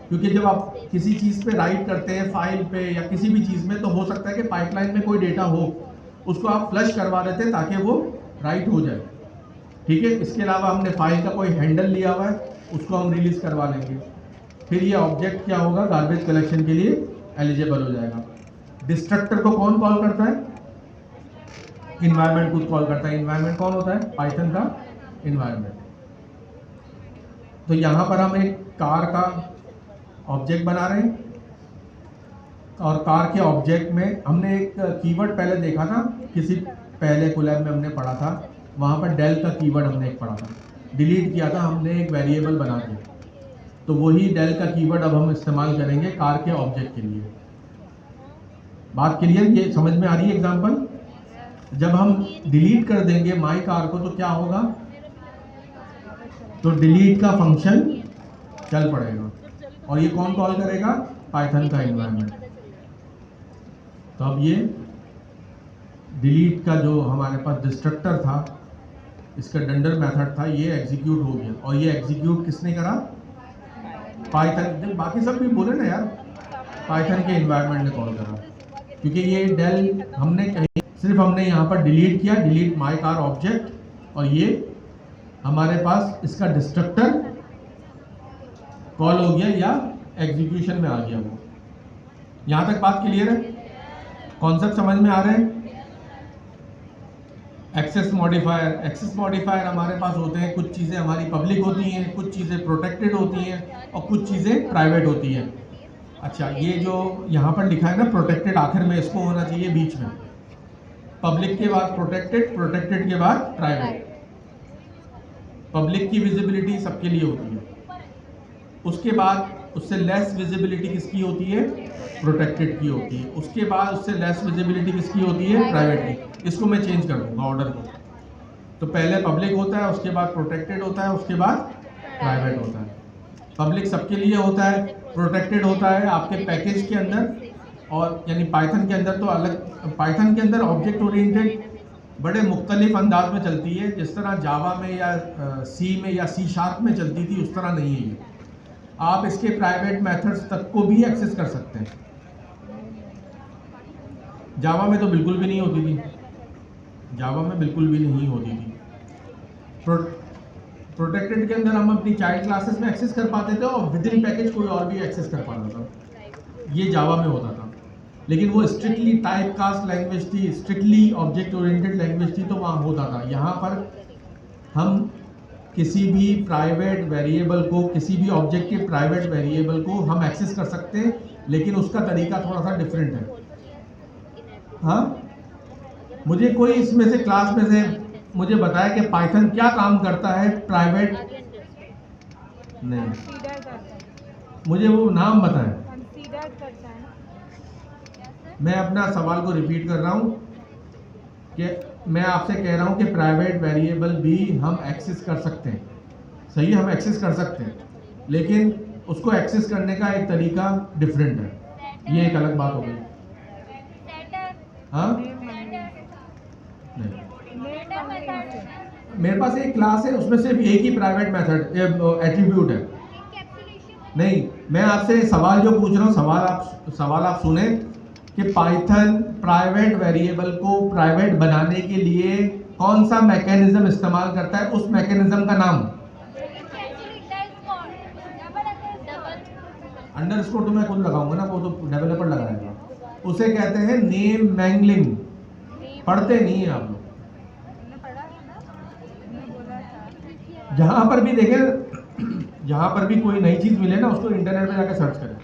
Speaker 1: क्योंकि जब आप किसी चीज़ पे राइट करते हैं, फाइल पे या किसी भी चीज़ में, तो हो सकता है कि पाइपलाइन में कोई डेटा हो, उसको आप फ्लश करवा देते हैं ताकि वो राइट हो जाए। ठीक है, इसके अलावा हमने फाइल का कोई हैंडल लिया हुआ है, उसको हम रिलीज़ करवा लेंगे। फिर ये ऑब्जेक्ट क्या होगा? गार्बेज कलेक्शन के लिए एलिजिबल हो जाएगा। डिस्ट्रक्टर को कौन कॉल करता है? इन्वायरमेंट खुद कॉल करता है। इन्वायरमेंट कौन होता है? पाइथन का इन्वायरमेंट। तो यहाँ पर हम एक कार का ऑब्जेक्ट बना रहे हैं और कार के ऑब्जेक्ट में हमने एक कीवर्ड पहले देखा था, किसी पहले कोलैब में हमने पढ़ा था, वहाँ पर डेल का कीवर्ड हमने एक पढ़ा था, डिलीट किया था हमने एक वेरिएबल बना के, तो वही डेल का कीवर्ड अब हम इस्तेमाल करेंगे कार के ऑब्जेक्ट के लिए। बात क्लियर? ये समझ में आ रही है एग्जांपल? जब हम डिलीट कर देंगे माई कार को तो क्या होगा? तो डिलीट का फंक्शन चल पड़ेगा और ये कौन कॉल करेगा? पाइथन का इन्वायरमेंट। तो अब ये डिलीट का जो हमारे पास डिस्ट्रक्टर था, इसका डंडर मेथड था, ये एग्जीक्यूट हो गया और ये एग्जीक्यूट किसने करा? पाइथन। बाकी सब भी बोले ना यार, पाइथन के इन्वायरमेंट ने कॉल करा, क्योंकि ये डेल हमने कहीं सिर्फ हमने यहाँ पर डिलीट किया, डिलीट माई कार ऑब्जेक्ट, और ये हमारे पास इसका डिस्ट्रक्टर कॉल हो गया या एग्जीक्यूशन में आ गया वो। यहाँ तक बात क्लियर है? कॉन्सेप्ट समझ में आ रहे हैं? एक्सेस मॉडिफायर हमारे पास होते हैं, कुछ चीज़ें हमारी पब्लिक होती हैं, कुछ चीज़ें प्रोटेक्टेड होती हैं और कुछ चीज़ें प्राइवेट होती हैं। अच्छा, ये जो यहाँ पर लिखा है ना प्रोटेक्टेड, आखिर में इसको होना चाहिए बीच में, पब्लिक के बाद प्रोटेक्टेड, प्रोटेक्टेड के बाद प्राइवेट। पब्लिक की विजिबिलिटी सबके लिए होती है, उसके बाद उससे लेस विजिबिलिटी किसकी होती है? प्रोटेक्टेड की होती है। उसके बाद उससे लेस विजिबिलिटी किसकी होती है? प्राइवेट की। इसको मैं चेंज कर दूंगा ऑर्डर को, तो पहले पब्लिक होता है, उसके बाद प्रोटेक्टेड होता है, उसके बाद प्राइवेट होता है। पब्लिक सबके लिए होता है, प्रोटेक्टेड होता है आपके पैकेज के अंदर। और यानी पाइथन के अंदर तो अलग, पाइथन के अंदर ऑब्जेक्ट ओरिएंटेड बड़े मुख्तलिफ अंदाज में चलती है, जिस तरह जावा में या सी में या सी शार्प में चलती थी उस तरह नहीं है ये। आप इसके प्राइवेट मेथड्स तक को भी एक्सेस कर सकते हैं। जावा में तो बिल्कुल भी नहीं होती थी, जावा में बिल्कुल भी नहीं होती थी। प्रोटेक्टेड के अंदर हम अपनी चाइल्ड क्लासेस में एक्सेस कर पाते थे और विद इन पैकेज कोई और भी एक्सेस कर पाता था, ये जावा में होता था। लेकिन वो स्ट्रिक्टली टाइप कास्ट लैंग्वेज थी, स्ट्रिक्टली ऑब्जेक्ट ओरिएंटेड लैंग्वेज थी, तो वहाँ होता था। यहाँ पर हम किसी भी प्राइवेट वेरिएबल को, किसी भी ऑब्जेक्ट के प्राइवेट वेरिएबल को हम एक्सेस कर सकते हैं, लेकिन उसका तरीका थोड़ा सा डिफरेंट है। हाँ, मुझे कोई इसमें से क्लास में से मुझे बताया कि पाइथन क्या काम करता है प्राइवेट, नहीं, मुझे वो नाम बताएं। मैं अपना सवाल को रिपीट कर रहा हूँ कि मैं आपसे कह रहा हूँ कि प्राइवेट वेरिएबल भी हम एक्सेस कर सकते हैं, सही है, हम एक्सेस कर सकते हैं, लेकिन उसको एक्सेस करने का एक तरीका डिफरेंट है। ये एक अलग बात हो गई। हाँ, नहीं, मेरे पास एक क्लास है, उसमें सिर्फ एक ही प्राइवेट मेथड एट्रीब्यूट है। नहीं, मैं आपसे सवाल जो पूछ रहा हूँ, सवाल आप सुने कि पाइथन प्राइवेट वेरिएबल को प्राइवेट बनाने के लिए कौन सा मैकेनिज्म इस्तेमाल करता है, उस मैकेनिज्म का नाम। अंडरस्कोर तो मैं खुद लगाऊंगा ना, वो तो डेवलपर लगाएगा। उसे कहते हैं नेम मैंगलिंग। पढ़ते नहीं है आप लोग। जहां पर भी देखें, जहां पर भी कोई नई चीज मिले ना, उसको इंटरनेट में जाकर सर्च करें।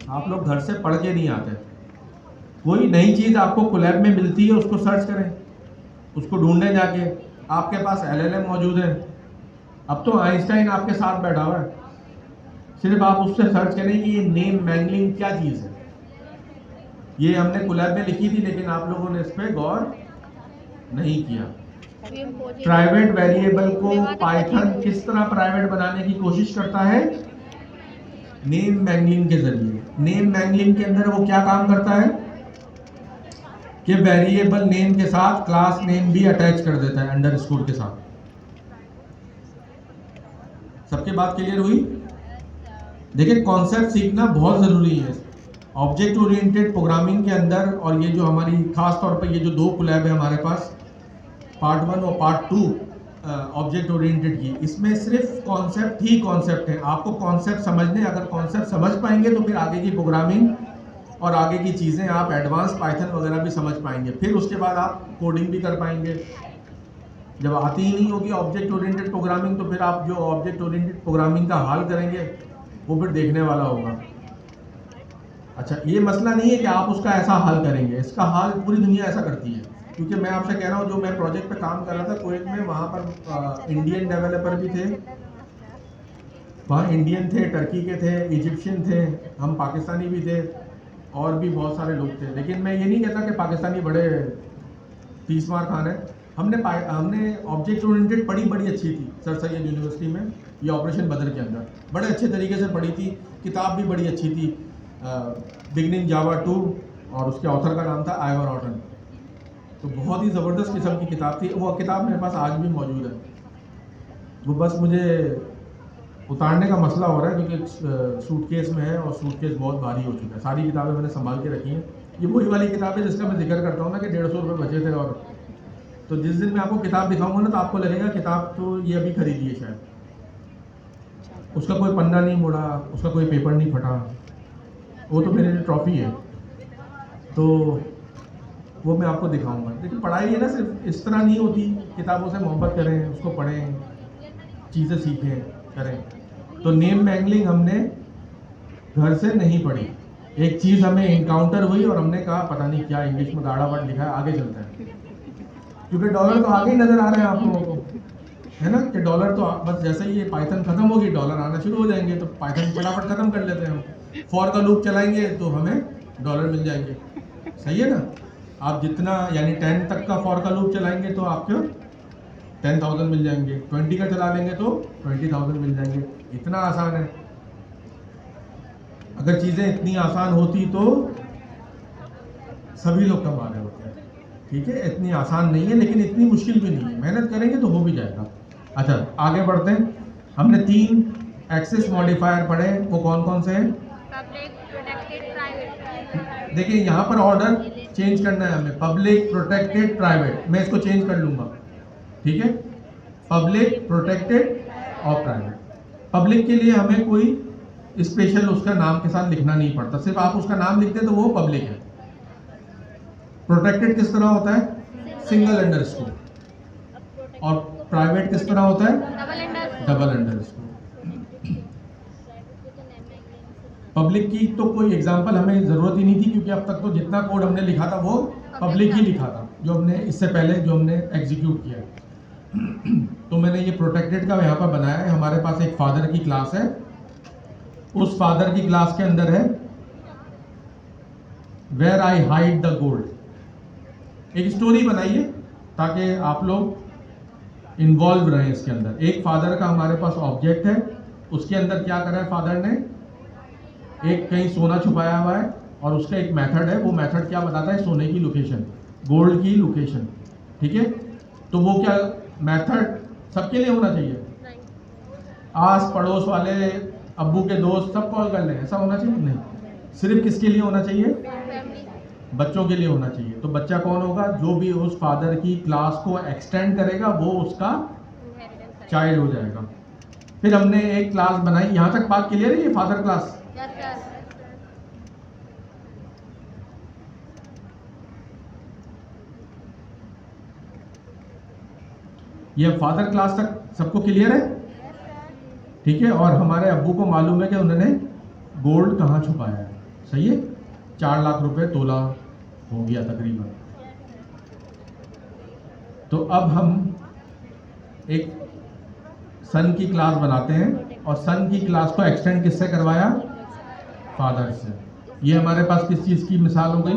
Speaker 1: आप लोग घर से पढ़ के नहीं आते। कोई नई चीज आपको कोलैब में मिलती है, उसको सर्च करें, उसको ढूंढने जाके। आपके पास LLM मौजूद है, अब तो आइंस्टाइन आपके साथ बैठा हुआ है, सिर्फ आप उससे सर्च करें कि ये नेम मैंगलिंग क्या चीज़ है। ये हमने कोलैब में लिखी थी, लेकिन आप लोगों ने इस पर गौर नहीं किया। प्राइवेट वेरिएबल को पाइथन किस तरह प्राइवेट बनाने की कोशिश करता है, नेम मैंगलिंग के जरिए। नेम मैंगलिंग के अंदर वो क्या काम करता है कि वेरिएबल नेम के साथ क्लास नेम भी अटैच कर देता है अंडरस्कोर के साथ। सबके बात क्लियर हुई? देखिए, कॉन्सेप्ट सीखना बहुत ज़रूरी है ऑब्जेक्ट ओरिएंटेड प्रोग्रामिंग के अंदर। और ये जो हमारी खास तौर पर ये जो दो कोलैब है हमारे पास, पार्ट 1 और पार्ट 2 ऑब्जेक्ट ओरिएंटेड की, इसमें सिर्फ कॉन्सेप्ट ही कॉन्सेप्ट है। आपको कॉन्सेप्ट समझने, अगर कॉन्सेप्ट समझ पाएंगे तो फिर आगे की प्रोग्रामिंग और आगे की चीज़ें आप एडवांस पाइथन वगैरह भी समझ पाएंगे। फिर उसके बाद आप कोडिंग भी कर पाएंगे। जब आती ही नहीं होगी ऑब्जेक्ट ओरिएंटेड प्रोग्रामिंग, तो फिर आप जो ऑब्जेक्ट ओरिएंटेड प्रोग्रामिंग का हाल करेंगे वो फिर देखने वाला होगा। अच्छा, ये मसला नहीं है कि आप उसका ऐसा हाल करेंगे, इसका हाल पूरी दुनिया ऐसा करती है। क्योंकि मैं आपसे कह रहा हूँ, जो मैं प्रोजेक्ट पे काम कर रहा था कुवैत में, वहाँ पर इंडियन डेवलपर भी थे, वहाँ इंडियन थे, टर्की के थे, इजिप्शियन थे, हम पाकिस्तानी भी थे और भी बहुत सारे लोग थे। लेकिन मैं ये नहीं कहता कि पाकिस्तानी बड़े तीस मार खान है। हमने ऑब्जेक्ट ओरिएंटेड पढ़ी, बड़ी अच्छी थी सर सैयद यूनिवर्सिटी में, ये ऑपरेशन बदर के अंदर बड़े अच्छे तरीके से पढ़ी थी। किताब भी बड़ी अच्छी थी, बिगनिंग जावा 2, और उसके ऑथर का नाम था आइवर ऑटन। तो बहुत ही ज़बरदस्त किस्म की किताब थी। वो किताब मेरे पास आज भी मौजूद है। वो बस मुझे उतारने का मसला हो रहा है क्योंकि सूटकेस में है और सूटकेस बहुत भारी हो चुका है। सारी किताबें मैंने संभाल के रखी हैं। ये वही वाली किताब है जिसका मैं जिक्र करता हूँ ना कि 150 रुपये बचे थे। और तो जिस दिन मैं आपको किताब दिखाऊंगा ना, तो आपको लगेगा किताब तो ये अभी खरीदी है शायद। उसका कोई पन्ना नहीं मुड़ा, उसका कोई पेपर नहीं फटा, वो तो मेरे लिए ट्रॉफी है। तो वो मैं आपको दिखाऊंगा। लेकिन पढ़ाई है ना, सिर्फ इस तरह नहीं होती। किताबों से मोहब्बत करें, उसको पढ़ें, चीज़ें सीखें, करें। तो नेम मैंगलिंग हमने घर से नहीं पढ़ी। एक चीज़ हमें इनकाउंटर हुई और हमने कहा पता नहीं क्या इंग्लिश में गाढ़ा वर्ड लिखा है, आगे चलता है। क्योंकि डॉलर तो आगे ही नज़र आ रहे हैं आप लोगों को, है ना, कि डॉलर तो बस जैसे ही ये पाइथन ख़त्म होगी डॉलर आना शुरू हो जाएंगे। तो पाइथन फटाफट ख़त्म कर लेते हैं हम, फॉर का लूप चलाएंगे तो हमें डॉलर मिल जाएंगे। सही है ना? आप जितना यानी 10 तक का फॉर का लूप चलाएंगे तो आपको 10,000 मिल जाएंगे, 20 का चला लेंगे तो 20,000 मिल जाएंगे। इतना आसान है। अगर चीज़ें इतनी आसान होती तो सभी लोग कमा रहे होते हैं। ठीक है, इतनी आसान नहीं है लेकिन इतनी मुश्किल भी नहीं है, मेहनत करेंगे तो हो भी जाएगा। अच्छा, आगे बढ़ते हैं। हमने 3 एक्सेस मॉडिफायर पढ़े, वो कौन कौन से हैं?
Speaker 2: Public, protected, private.
Speaker 1: देखिए यहाँ पर ऑर्डर चेंज करना है हमें, पब्लिक, प्रोटेक्टेड, प्राइवेट। मैं इसको चेंज कर लूंगा, ठीक है, पब्लिक, प्रोटेक्टेड और प्राइवेट। पब्लिक के लिए हमें कोई स्पेशल उसका नाम के साथ लिखना नहीं पड़ता, सिर्फ आप उसका नाम लिख दें तो वो पब्लिक है। प्रोटेक्टेड किस तरह होता है? Single underscore. और प्राइवेट किस तरह होता है? Double underscore. पब्लिक की तो कोई एग्जांपल हमें ज़रूरत ही नहीं थी, क्योंकि अब तक तो जितना कोड हमने लिखा था वो पब्लिक ही लिखा था, जो हमने इससे पहले जो हमने एग्जीक्यूट किया। तो मैंने ये प्रोटेक्टेड का यहाँ पर बनाया है। हमारे पास एक फादर की क्लास है, उस फादर की क्लास के अंदर है where I hide the gold. एक स्टोरी बनाइए ताकि आप लोग इन्वॉल्व रहें इसके अंदर। एक फादर का हमारे पास ऑब्जेक्ट है, उसके अंदर क्या करा है फादर ने, एक कहीं सोना छुपाया हुआ है और उसका एक मेथड है, वो मेथड क्या बताता है? सोने की लोकेशन, गोल्ड की लोकेशन। ठीक है, तो वो क्या मेथड सबके लिए होना चाहिए? आस पड़ोस वाले, अब्बू के दोस्त सब कॉल कर लें, ऐसा होना चाहिए? नहीं, सिर्फ किसके लिए होना चाहिए? बच्चों के लिए होना चाहिए। तो बच्चा कौन होगा? जो भी उस फादर की क्लास को एक्सटेंड करेगा वो उसका चाइल्ड हो जाएगा। फिर हमने एक क्लास बनाई, यहां तक बात क्लियर है? ये फादर क्लास, ये फादर क्लास तक सबको क्लियर है? ठीक है, और हमारे अब्बू को मालूम है कि उन्होंने गोल्ड कहाँ छुपाया है, सही है? 4 लाख रुपए तोला हो गया तकरीबन। तो अब हम एक सन की क्लास बनाते हैं, और सन की क्लास को एक्सटेंड किससे करवाया? फादर से। ये हमारे पास किस चीज़ की मिसाल हो गई?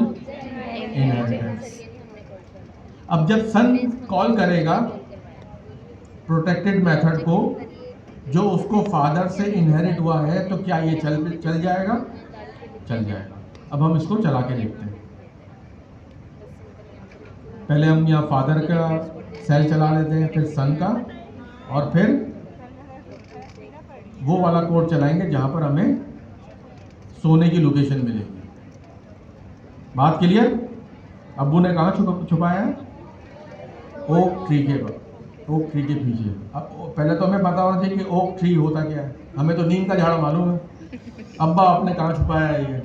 Speaker 1: इनहेरिटेंस। अब जब सन कॉल करेगा प्रोटेक्टेड मेथड को, जो उसको फादर से इनहेरिट हुआ है, तो क्या ये चल जाएगा? चल जाएगा। अब हम इसको चला के देखते हैं। पहले हम यहाँ फादर का सेल चला लेते हैं, फिर सन का, और फिर वो वाला कोड चलाएंगे जहां पर हमें सोने की लोकेशन मिलेगी। बात क्लियर? अब्बू ने कहाँ छुपाया है? ओक ट्री के पर, ओक ट्री के पीछे। अब पहले तो हमें पता होना चाहिए कि ओक ट्री होता क्या है। हमें तो नीम का झाड़ मालूम है, अब्बा आपने कहाँ छुपाया है ये?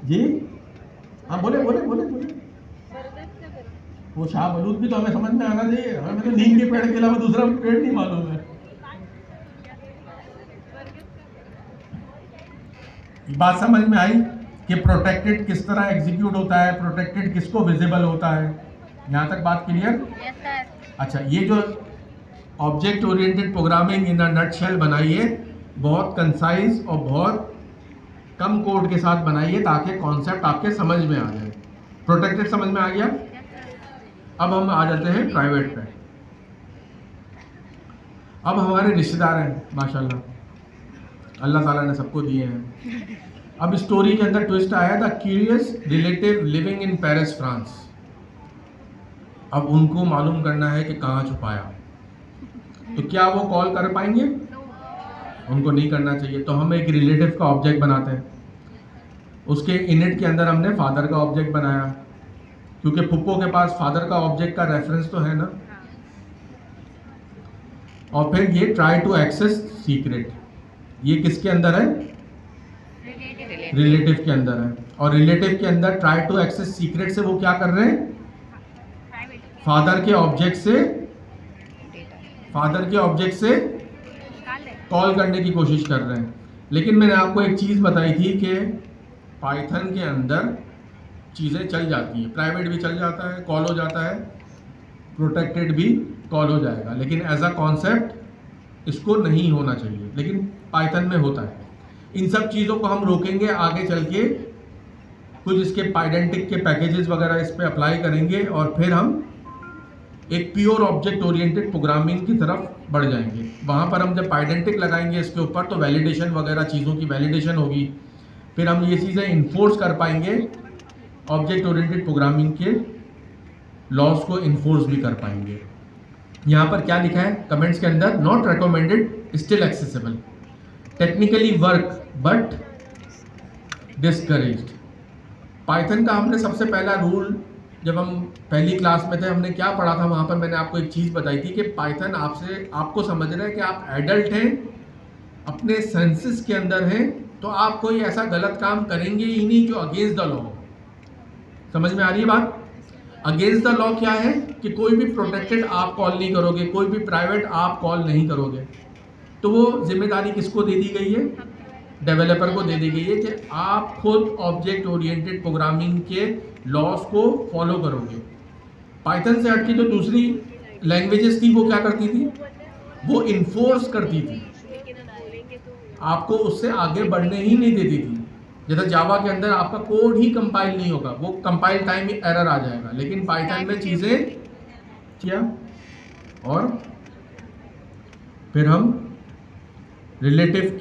Speaker 1: जी हाँ, बोले बोले बोले बोले। वो शाह बलूत भी तो हमें समझ में आना चाहिए। हमें तो नीम के पेड़ के अलावा दूसरा पेड़ नहीं मालूम है। बात समझ में आई कि प्रोटेक्टेड किस तरह एग्जीक्यूट होता है, प्रोटेक्टेड किसको विजिबल होता है? यहाँ तक बात क्लियर? अच्छा, ये जो object oriented programming in a nutshell बनाइए, बहुत कंसाइज और बहुत कम कोड के साथ बनाइए ताकि कॉन्सेप्ट आपके समझ में आ जाए। प्रोटेक्टेड समझ में आ गया? अब हम आ जाते हैं प्राइवेट पे। अब हमारे रिश्तेदार हैं माशाल्लाह, अल्लाह ताला ने सबको दिए हैं। अब स्टोरी के अंदर ट्विस्ट आया था, curious relative living in Paris France. अब उनको मालूम करना है कि कहाँ छुपाया, तो क्या वो कॉल कर पाएंगे? उनको नहीं करना चाहिए। तो हम एक रिलेटिव का ऑब्जेक्ट बनाते हैं, उसके इनिट के अंदर हमने फादर का ऑब्जेक्ट बनाया, क्योंकि फुप्पो के पास फादर का ऑब्जेक्ट का रेफरेंस तो है ना। और फिर ये ट्राई टू एक्सेस सीक्रेट, ये किसके अंदर है? रिलेटिव के अंदर है। और रिलेटिव के अंदर ट्राई टू एक्सेस सीक्रेट से वो क्या कर रहे हैं? फादर के ऑब्जेक्ट से कॉल करने की कोशिश कर रहे हैं। लेकिन मैंने आपको एक चीज़ बताई थी कि पाइथन के अंदर चीज़ें चल जाती हैं, प्राइवेट भी चल जाता है, कॉल हो जाता है, प्रोटेक्टेड भी कॉल हो जाएगा, लेकिन एज अ कॉन्सेप्ट इसको नहीं होना चाहिए, लेकिन पाइथन में होता है। इन सब चीज़ों को हम रोकेंगे आगे चल के कुछ इसके पाइडेंटिक के पैकेजेस वगैरह इस पर अप्लाई करेंगे और फिर हम एक प्योर ऑब्जेक्ट ओरिएंटेड प्रोग्रामिंग की तरफ बढ़ जाएंगे। वहाँ पर हम जब पाइडेंटिक लगाएंगे इसके ऊपर तो वैलिडेशन वगैरह चीज़ों की वैलिडेशन होगी, फिर हम ये चीज़ें इन्फोर्स कर पाएंगे, ऑब्जेक्ट ओरिएंटेड प्रोग्रामिंग के लॉस को इन्फोर्स भी कर पाएंगे। यहाँ पर क्या लिखा है कमेंट्स के अंदर, not recommended still accessible, technically work but discouraged. Python का हमने सबसे पहला रूल जब हम पहली क्लास में थे हमने क्या पढ़ा था, वहाँ पर मैंने आपको एक चीज़ बताई थी कि पाइथन आपको समझ रहा है कि आप एडल्ट हैं, अपने सेंसेस के अंदर हैं, तो आप कोई ऐसा गलत काम करेंगे ही नहीं जो अगेंस्ट द लॉ हो। समझ में आ रही है बात? अगेंस्ट द लॉ क्या है कि कोई भी प्रोटेक्टेड आप कॉल नहीं करोगे, कोई भी प्राइवेट आप कॉल नहीं करोगे। तो वो जिम्मेदारी किसको दे दी गई है? डेवलपर को दे दी गई है कि आप खुद ऑब्जेक्ट ओरिएंटेड प्रोग्रामिंग के लॉस को फॉलो करोगे। पाइथन से हटके जो दूसरी लैंग्वेजेस थी वो क्या करती थी? वो इन्फोर्स करती थी, आपको उससे आगे बढ़ने ही नहीं देती थी। जैसे जावा के अंदर आपका कोड ही कंपाइल नहीं होगा, वो कंपाइल टाइम एरर आ जाएगा, लेकिन पाइथन में चीज़ें किया। और फिर हम रिलेटिव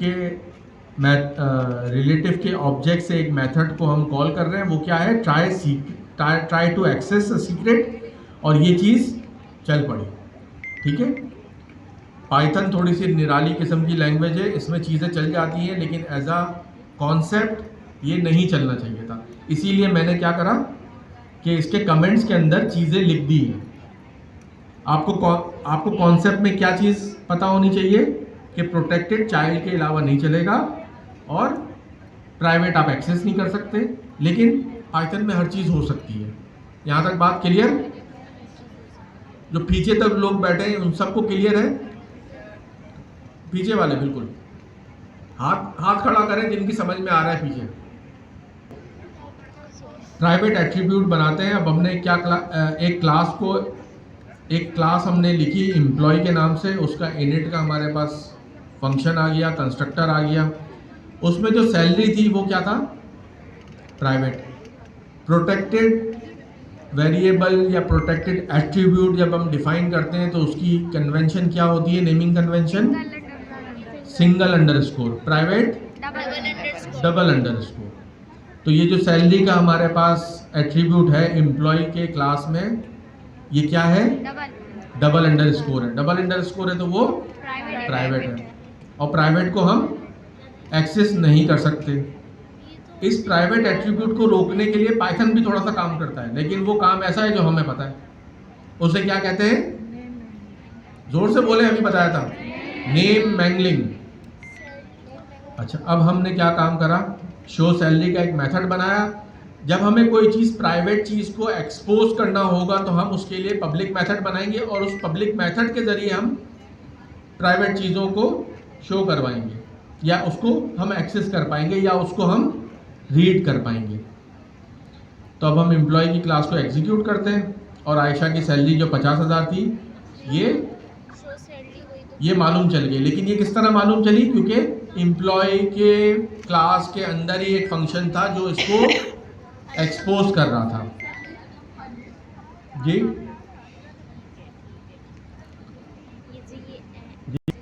Speaker 1: के ऑब्जेक्ट से एक मेथड को हम कॉल कर रहे हैं, वो क्या है? Try to access a secret, और ये चीज़ चल पड़ी। ठीक है, पाइथन थोड़ी सी निराली किस्म की लैंग्वेज है, इसमें चीज़ें चल जाती हैं, लेकिन एज आ कॉन्सेप्ट ये नहीं चलना चाहिए था। इसीलिए मैंने क्या करा कि इसके कमेंट्स के अंदर चीज़ें लिख दी हैं। आपको कॉन्सेप्ट में क्या चीज़ पता होनी चाहिए कि प्रोटेक्टेड चाइल्ड के अलावा नहीं चलेगा और प्राइवेट आप एक्सेस नहीं कर सकते, लेकिन पाइथन में हर चीज़ हो सकती है। यहाँ तक बात क्लियर? जो पीछे तक लोग बैठे हैं उन सबको क्लियर है? पीछे वाले बिल्कुल हाथ खड़ा करें जिनकी समझ में आ रहा है। पीछे प्राइवेट एट्रीब्यूट बनाते हैं। अब हमने क्या एक क्लास हमने लिखी एम्प्लॉय के नाम से, उसका इनिट का हमारे पास फंक्शन आ गया, कंस्ट्रक्टर आ गया। उसमें जो सैलरी थी वो क्या था? प्राइवेट। प्रोटेक्टेड वेरिएबल या प्रोटेक्टेड एट्रीब्यूट जब हम डिफाइन करते हैं तो उसकी कन्वेंशन क्या होती है? Naming convention single underscore, private double underscore. तो ये जो सैलरी का हमारे पास एट्रीब्यूट है एम्प्लॉय के क्लास में, ये क्या है? डबल अंडरस्कोर है। डबल अंडरस्कोर है तो वो प्राइवेट है, और प्राइवेट को हम एक्सेस नहीं कर सकते। इस प्राइवेट एट्रीब्यूट को रोकने के लिए पाइथन भी थोड़ा सा काम करता है, लेकिन वो काम ऐसा है जो हमें पता है। उसे क्या कहते हैं? जोर से बोले, अभी बताया था, नेम मैंगलिंग। अच्छा, अब हमने क्या काम करा? शो सैलरी का एक मेथड बनाया। जब हमें कोई चीज़ प्राइवेट चीज़ को एक्सपोज करना होगा तो हम उसके लिए पब्लिक मेथड बनाएंगे, और उस पब्लिक मेथड के ज़रिए हम प्राइवेट चीज़ों को शो करवाएंगे, या उसको हम एक्सेस कर पाएंगे, या उसको हम रीड कर पाएंगे। तो अब हम एम्प्लॉय की क्लास को एग्जीक्यूट करते हैं, और आयशा की सैलरी जो 50,000 थी ये मालूम चल गई। लेकिन ये किस तरह मालूम चली? क्योंकि एम्प्लॉय के क्लास के अंदर ही एक फंक्शन था जो इसको एक्सपोज कर रहा था। जी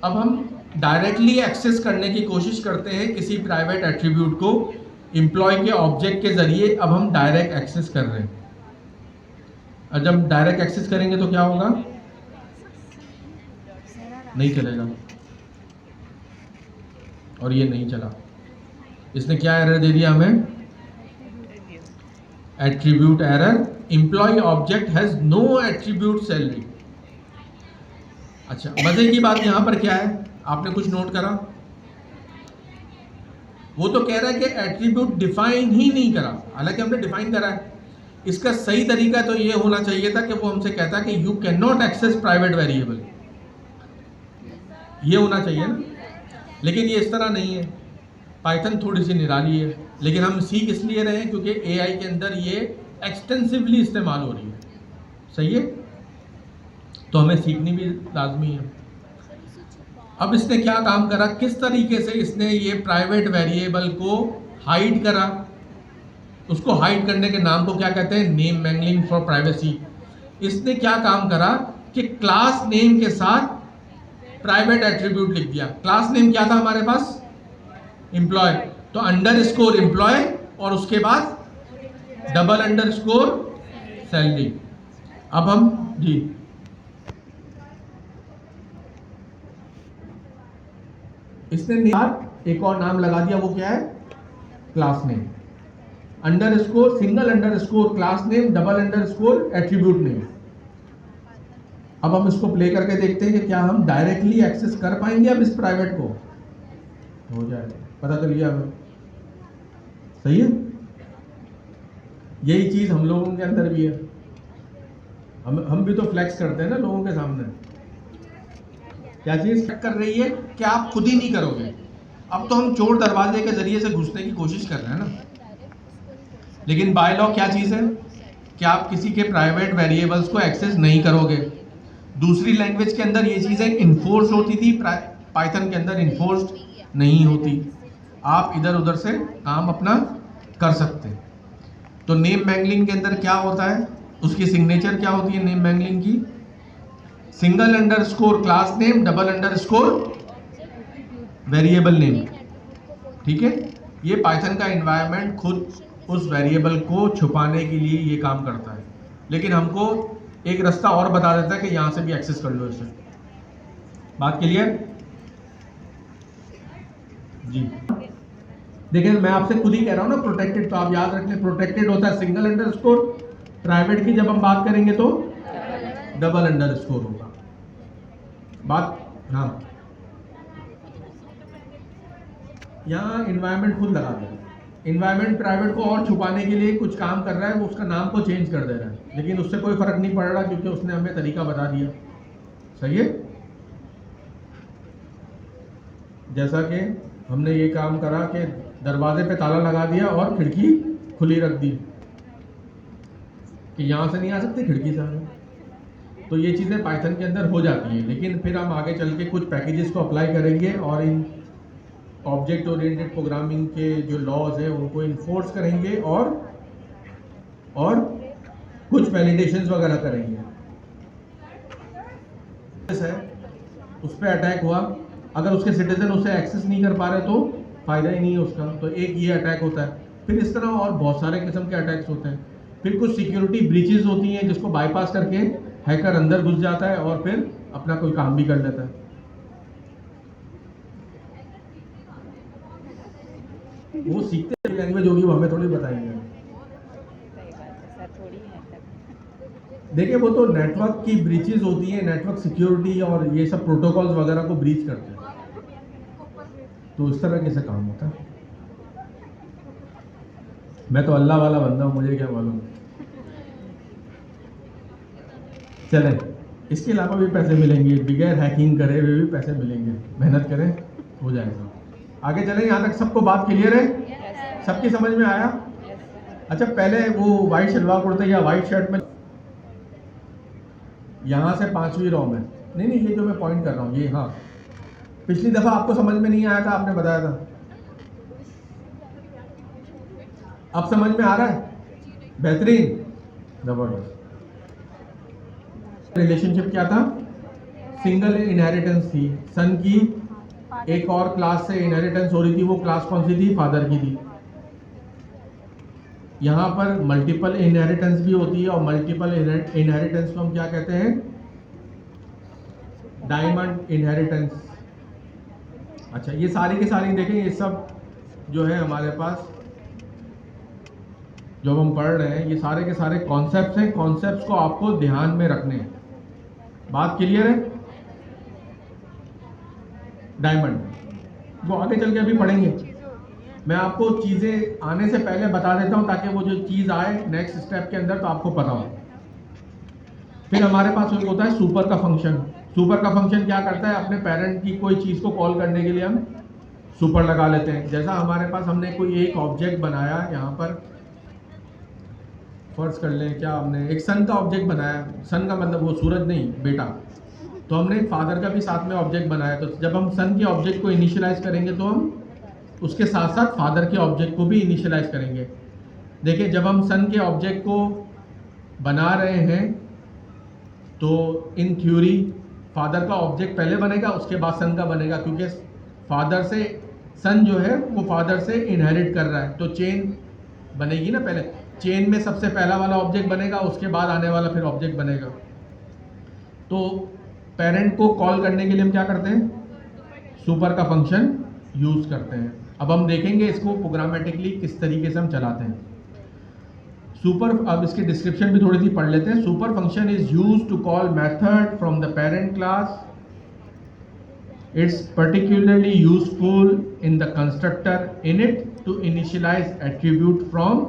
Speaker 1: अब हम डायरेक्टली एक्सेस करने की कोशिश करते हैं किसी प्राइवेट एट्रीब्यूट को एम्प्लॉय के ऑब्जेक्ट के जरिए। अब हम डायरेक्ट एक्सेस कर रहे हैं, और जब डायरेक्ट एक्सेस करेंगे तो क्या होगा? नहीं चलेगा, और ये नहीं चला। इसने क्या एरर दे दिया हमें? Attribute error, employ object has no attribute salary. अच्छा, मजे की बात यहाँ पर क्या है, आपने कुछ नोट करा? वो तो कह रहा है कि एट्रीब्यूट डिफाइन ही नहीं करा, हालांकि हमने डिफाइन करा है। इसका सही तरीका तो ये होना चाहिए था कि वो हमसे कहता है कि you can not access private variable, ये होना चाहिए ना। लेकिन ये इस तरह नहीं है, पाइथन थोड़ी सी निराली है। लेकिन हम सीख इसलिए रहे हैं क्योंकि एआई के अंदर ये एक्सटेंसिवली इस्तेमाल हो रही है। सही है, तो हमें सीखनी भी लाजमी है। अब इसने क्या काम करा, किस तरीके से इसने ये प्राइवेट वेरिएबल को हाइड करा? उसको हाइड करने के नाम को क्या कहते हैं? Name mangling for privacy. इसने क्या काम करा कि क्लास नेम के साथ प्राइवेट एट्रीब्यूट लिख दिया। क्लास नेम क्या था हमारे पास? एम्प्लॉय, तो अंडर स्कोर एम्प्लॉय और उसके बाद डबल अंडर स्कोर सैलरी। अब हम जी इसने एक और नाम लगा दिया, वो क्या है? Class name. Under score, single under score class name, double under score attribute name. अब हम इसको प्ले करके देखते हैं कि क्या हम डायरेक्टली एक्सेस कर पाएंगे अब इस प्राइवेट को। हो जाएगा, पता चल गया हमें। सही है, यही चीज हम लोगों के अंदर भी है। हम भी तो फ्लेक्स करते हैं ना लोगों के सामने। क्या चीज कर रही है कि आप खुद ही नहीं करोगे। अब तो हम चोर दरवाजे के जरिए से घुसने की कोशिश कर रहे हैं ना, लेकिन बाय लॉ क्या चीज है कि आप किसी के प्राइवेट वेरिएबल्स को एक्सेस नहीं करोगे। दूसरी लैंग्वेज के अंदर ये चीजें इन्फोर्स होती थी, पाइथन के अंदर इन्फोर्स्ड नहीं होती। आप इधर उधर से काम अपना कर सकते। तो नेम मैंगलिंग के अंदर क्या होता है, उसकी सिग्नेचर क्या होती है नेम मैंगलिंग की? Single under score class name, double under score variable name. ठीक है, ये पाइथन का एनवायरनमेंट खुद उस वेरिएबल को छुपाने के लिए ये काम करता है, लेकिन हमको एक रास्ता और बता देता है कि यहां से भी एक्सेस कर लो इसे। बात क्लियर? जी देखिए, मैं आपसे खुद ही कह रहा हूं ना प्रोटेक्टेड, तो आप याद रख लें प्रोटेक्टेड होता है सिंगल अंडर स्कोर। प्राइवेट की जब हम बात करेंगे तो डबल अंडर स्कोर होगा। बात, हाँ, यहाँ इन्वायरमेंट खुद लगा दें। इन्वायरमेंट प्राइवेट को और छुपाने के लिए कुछ काम कर रहा है, वो उसका नाम को चेंज कर दे रहा है, लेकिन उससे कोई फर्क नहीं पड़ रहा क्योंकि उसने हमें तरीका बता दिया। सही है, जैसा कि हमने ये काम करा कि दरवाजे पे ताला लगा दिया और खिड़की खुली रख दी कि यहां से नहीं आ सकते, खिड़की से आ जाओ। तो ये चीज़ें पाइथन के अंदर हो जाती हैं, लेकिन फिर हम आगे चल के कुछ पैकेजेस को अप्लाई करेंगे और इन ऑब्जेक्ट ओरिएंटेड प्रोग्रामिंग के जो लॉज हैं उनको इन्फोर्स करेंगे और कुछ वैलिडेशंस वगैरह करेंगे। उस पर अटैक हुआ, अगर उसके सिटीजन उसे एक्सेस नहीं कर पा रहे तो फायदा ही नहीं है उसका। तो एक ये अटैक होता है, फिर इस तरह और बहुत सारे किस्म के अटैक्स होते हैं। फिर कुछ सिक्योरिटी ब्रीचेस होती हैं जिसको बाईपास करके हैकर अंदर घुस जाता है और फिर अपना कोई काम भी कर लेता है। वो सीखते लैंग्वेज होगी, वो हमें थोड़ी बताएंगे। देखिए, वो तो नेटवर्क की ब्रीचेस होती हैं, नेटवर्क सिक्योरिटी और ये सब प्रोटोकॉल्स वगैरह को ब्रीच करते हैं, तो इस तरह कैसे काम होता है। मैं तो अल्लाह वाला बंदा हूँ, मुझे क्या मालूम। चलें, इसके अलावा भी पैसे मिलेंगे, बगैर हैकिंग करे हुए भी पैसे मिलेंगे, मेहनत करें हो जाएगा। आगे चलें, यहाँ तक सबको बात क्लियर है? सबकी समझ में आया? अच्छा, पहले वो वाइट शलवार कुर्ते या वाइट शर्ट में यहाँ से 5वीं रो में, नहीं, ये जो मैं पॉइंट कर रहा हूँ ये, हाँ, पिछली दफा आपको समझ में नहीं आया था, आपने बताया था, अब समझ में आ रहा है? बेहतरीन, जबरदस्त। रिलेशनशिप क्या था? सिंगल इनहेरिटेंस थी। सन की एक और क्लास से इनहेरिटेंस हो रही थी, वो क्लास कौन सी थी? फादर की थी। यहाँ पर मल्टीपल इनहेरिटेंस भी होती है और मल्टीपल इनहेरिटेंस को हम क्या कहते हैं? Diamond inheritance. अच्छा, ये सारी की सारी देखें, ये सब जो है हमारे पास जो हम पढ़ रहे हैं, ये सारे के सारे कॉन्सेप्ट्स हैं। कॉन्सेप्ट्स को आपको ध्यान में रखने हैं। बात क्लियर है? डायमंड वो आगे चल के अभी पढ़ेंगे। मैं आपको चीज़ें आने से पहले बता देता हूं ताकि वो जो चीज़ आए नेक्स्ट स्टेप के अंदर तो आपको पता हो। फिर हमारे पास एक होता है सुपर का फंक्शन। सुपर का फंक्शन क्या करता है? अपने पेरेंट की कोई चीज़ को कॉल करने के लिए हम सुपर लगा लेते हैं। जैसा हमारे पास हमने कोई एक ऑब्जेक्ट बनाया, यहाँ पर फर्ज कर लें, क्या हमने एक सन का ऑब्जेक्ट बनाया। सन का मतलब वो सूरज नहीं, बेटा। तो हमने फादर का भी साथ में ऑब्जेक्ट बनाया। तो जब हम सन के ऑब्जेक्ट को इनिशियलाइज करेंगे तो हम उसके साथ साथ फादर के ऑब्जेक्ट को भी इनिशियलाइज करेंगे। देखिए जब हम सन के ऑब्जेक्ट को बना रहे हैं तो इन थ्योरी फादर का ऑब्जेक्ट पहले बनेगा, उसके बाद सन का बनेगा, क्योंकि फादर से सन जो है वो फादर से इनहेरिट कर रहा है, तो चेन बनेगी ना। पहले चेन में सबसे पहला वाला ऑब्जेक्ट बनेगा, उसके बाद आने वाला फिर ऑब्जेक्ट बनेगा। तो पेरेंट को कॉल करने के लिए हम क्या करते हैं, सुपर का फंक्शन यूज करते हैं। अब हम देखेंगे इसको प्रोग्रामेटिकली किस तरीके से हम चलाते हैं। सुपर, अब इसकी डिस्क्रिप्शन भी थोड़ी सी पढ़ लेते हैं। Super function is used to call method from the parent class. It's particularly useful in the constructor init to initialize attribute from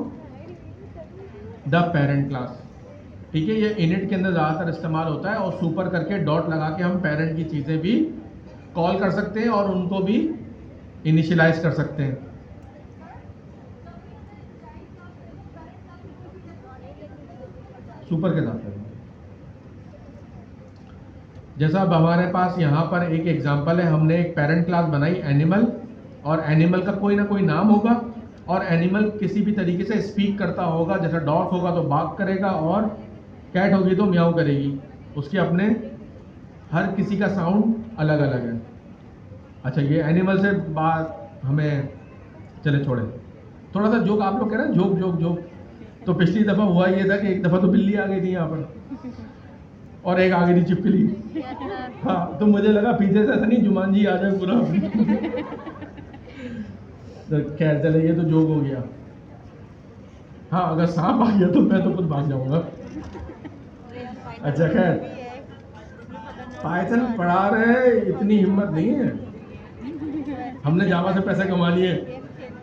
Speaker 1: the parent class। ठीक है, ये init के अंदर ज़्यादातर इस्तेमाल होता है, और सुपर करके डॉट लगा के हम पेरेंट की चीज़ें भी कॉल कर सकते हैं और उनको भी इनिशियलाइज कर सकते हैं। सुपर के साथ जैसा अब हमारे पास यहाँ पर एक एग्जांपल है, हमने एक पेरेंट क्लास बनाई एनिमल, और एनिमल का कोई ना कोई नाम होगा, और एनिमल किसी भी तरीके से स्पीक करता होगा। जैसा डॉग होगा तो बार्क करेगा, और कैट होगी तो म्याऊ करेगी। उसके अपने हर किसी का साउंड अलग अलग है। अच्छा, ये एनिमल से बात हमें चले छोड़े, थोड़ा सा जोक आप लोग कह रहे हैं, जोक जोक जोक। तो पिछली दफ़ा हुआ ये था कि एक दफ़ा तो बिल्ली आ गई थी यहाँ पर, और एक आ गई थी चिपकली। हाँ, तो मुझे लगा पीछे से ऐसा नहीं जुमान जी आ जाए पूरा। तो खैर चले, ये तो जोक हो गया। हाँ, अगर सांप आ गया तो मैं तो खुद भाग जाऊंगा। अच्छा खैर, पाइथन पढ़ा रहे हैं, इतनी हिम्मत नहीं है। हमने जावा से पैसे कमा लिए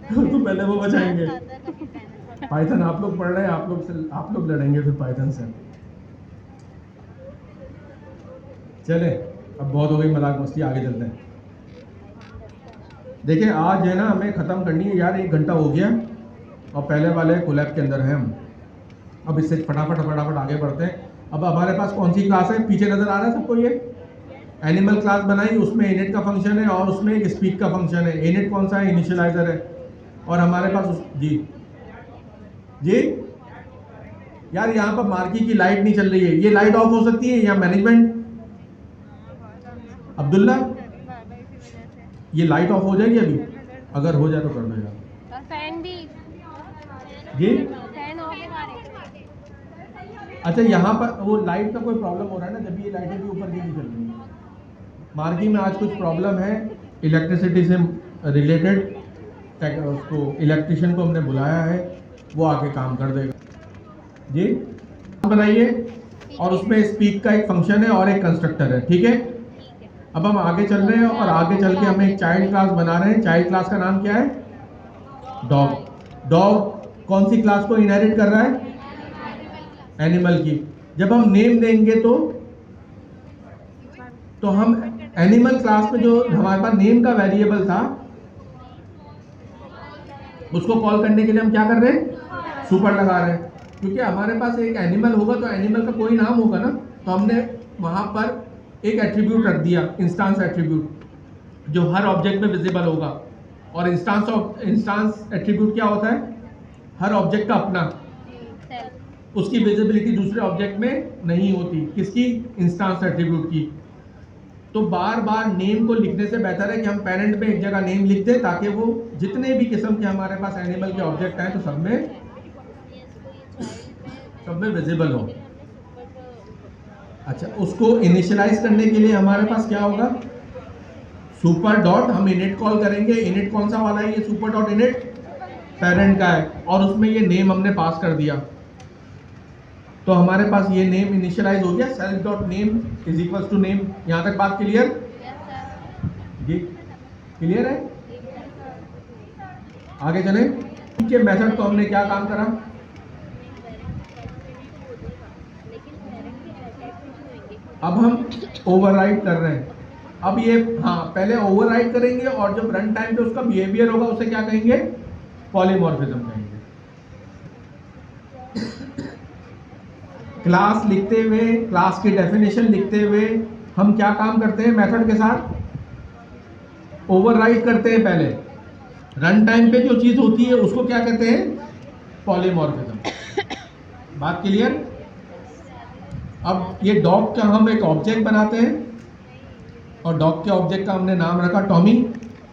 Speaker 1: तो पहले वो बचाएंगे। पाइथन आप लोग पढ़ रहे हैं, आप लोग लड़ेंगे फिर पाइथन से। चले, अब बहुत हो गई मजाक मस्ती, आगे चलते हैं। देखिए आज है ना, हमें ख़त्म करनी है यार, 1 घंटा हो गया और पहले वाले कोलैब के अंदर है हम। अब इससे फटाफट आगे बढ़ते हैं। अब हमारे पास कौन सी क्लास है, पीछे नज़र आ रहा है सबको, ये एनिमल क्लास बनाई, उसमें इनिट का फंक्शन है और उसमें एक स्पीक का फंक्शन है। इनिट कौन सा है, इनिशियलाइजर है। और हमारे पास जी यार, यहाँ पर मार्की की लाइट नहीं चल रही है, ये लाइट ऑफ हो सकती है या मैनेजमेंट अब्दुल्ला, ये लाइट ऑफ हो जाएगी अभी, अगर हो जाए तो कर देगा।
Speaker 2: फैन भी
Speaker 1: जी,
Speaker 2: फैन ऑफ है हमारे।
Speaker 1: अच्छा यहाँ पर वो लाइट का कोई प्रॉब्लम हो रहा है ना, जब ये लाइटें भी ऊपर की नहीं चल रही। मार्की में आज कुछ प्रॉब्लम है इलेक्ट्रिसिटी से रिलेटेड, उसको इलेक्ट्रिशियन को हमने बुलाया है, वो आके काम कर देगा। जी बनाइए, और उसमें स्पीक का एक फंक्शन है और एक कंस्ट्रक्टर है, ठीक है। अब हम आगे चल रहे हैं और आगे चल के हम एक चाइल्ड क्लास बना रहे हैं। चाइल्ड क्लास का नाम क्या है, डॉग। डॉग कौन सी क्लास को इनहेरिट कर रहा है, एनिमल की। जब हम नेम देंगे तो हम एनिमल क्लास में जो हमारे पास नेम का वेरिएबल था, उसको कॉल करने के लिए हम क्या कर रहे हैं, सुपर लगा रहे हैं। क्योंकि हमारे पास एक एनिमल होगा तो एनिमल का कोई नाम होगा ना, तो हमने वहां पर एक एट्रीब्यूट रख दिया, इंस्टांस एट्रीब्यूट, जो हर ऑब्जेक्ट में विजिबल होगा। और इंस्टांस एट्रीब्यूट क्या होता है, हर ऑब्जेक्ट का अपना, उसकी विजिबिलिटी दूसरे ऑब्जेक्ट में नहीं होती। किसकी, इंस्टांस एट्रीब्यूट की। तो बार बार नेम को लिखने से बेहतर है कि हम पेरेंट में एक जगह नेम लिख दें, ताकि वो जितने भी किस्म के हमारे पास एनिमल के ऑब्जेक्ट आए तो सब में विजिबल हो। अच्छा, उसको इनिशियलाइज करने के लिए हमारे पास क्या होगा, सुपर डॉट, हम इनिट कॉल करेंगे। इनिट कौन सा वाला है, ये सुपर डॉट इनिट पेरेंट का है, और उसमें ये नेम हमने पास कर दिया। तो हमारे पास ये नेम इनिशियलाइज हो गया, self dot name is equal to name. यहाँ तक बात क्लियर जी, क्लियर है। आगे चले, के मेथड को हमने क्या काम करा, अब हम ओवरराइड कर रहे हैं। अब ये, हाँ, पहले ओवरराइड करेंगे और जब रन टाइम पे उसका बिहेवियर होगा उसे क्या कहेंगे, पॉलीमॉर्फिज्म कहेंगे। क्लास लिखते हुए, क्लास की डेफिनेशन लिखते हुए हम क्या काम करते हैं, मेथड के साथ ओवरराइड करते हैं। पहले रन टाइम पे जो चीज़ होती है उसको क्या कहते हैं, पॉलीमॉर्फिज्म। बात क्लियर? अब ये डॉग का हम एक ऑब्जेक्ट बनाते हैं और डॉग के ऑब्जेक्ट का हमने नाम रखा टॉमी,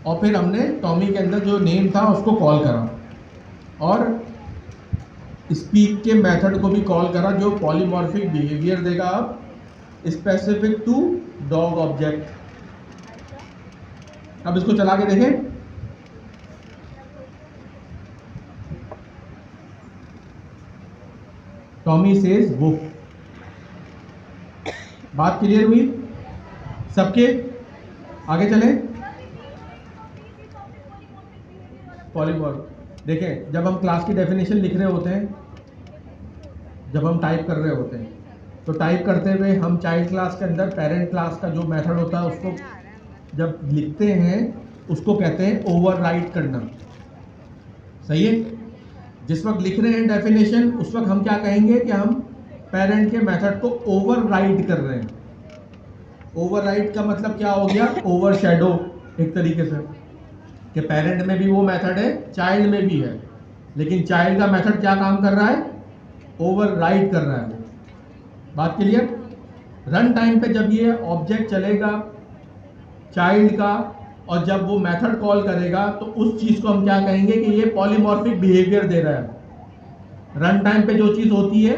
Speaker 1: और फिर हमने टॉमी के अंदर जो नेम था उसको कॉल करा और स्पीक के मेथड को भी कॉल करा जो पॉलीमॉर्फिक बिहेवियर देगा अब स्पेसिफिक टू डॉग ऑब्जेक्ट। अब इसको चला के देखें। Tommy says woof. बात क्लियर हुई सबके? आगे चलें। पॉलीमॉर्फ देखें, जब हम क्लास की डेफिनेशन लिख रहे होते हैं, जब हम टाइप कर रहे होते हैं, तो टाइप करते हुए हम चाइल्ड क्लास के अंदर पेरेंट क्लास का जो मेथड होता है उसको जब लिखते हैं उसको कहते हैं ओवरराइट करना। सही है? जिस वक्त लिख रहे हैं डेफिनेशन उस वक्त हम क्या कहेंगे कि हम पेरेंट के मेथड को ओवरराइड कर रहे हैं। ओवरराइड का मतलब क्या हो गया? ओवरशैडो एक तरीके से, कि पेरेंट में भी वो मेथड है, चाइल्ड में भी है, लेकिन चाइल्ड का मेथड क्या काम कर रहा है? ओवरराइड कर रहा है। बात क्लियर? रन टाइम पे जब ये ऑब्जेक्ट चलेगा चाइल्ड का और जब वो मेथड कॉल करेगा तो उस चीज़ को हम क्या कहेंगे कि ये पॉलीमॉर्फिक बिहेवियर दे रहा है। रन टाइम पे जो चीज़ होती है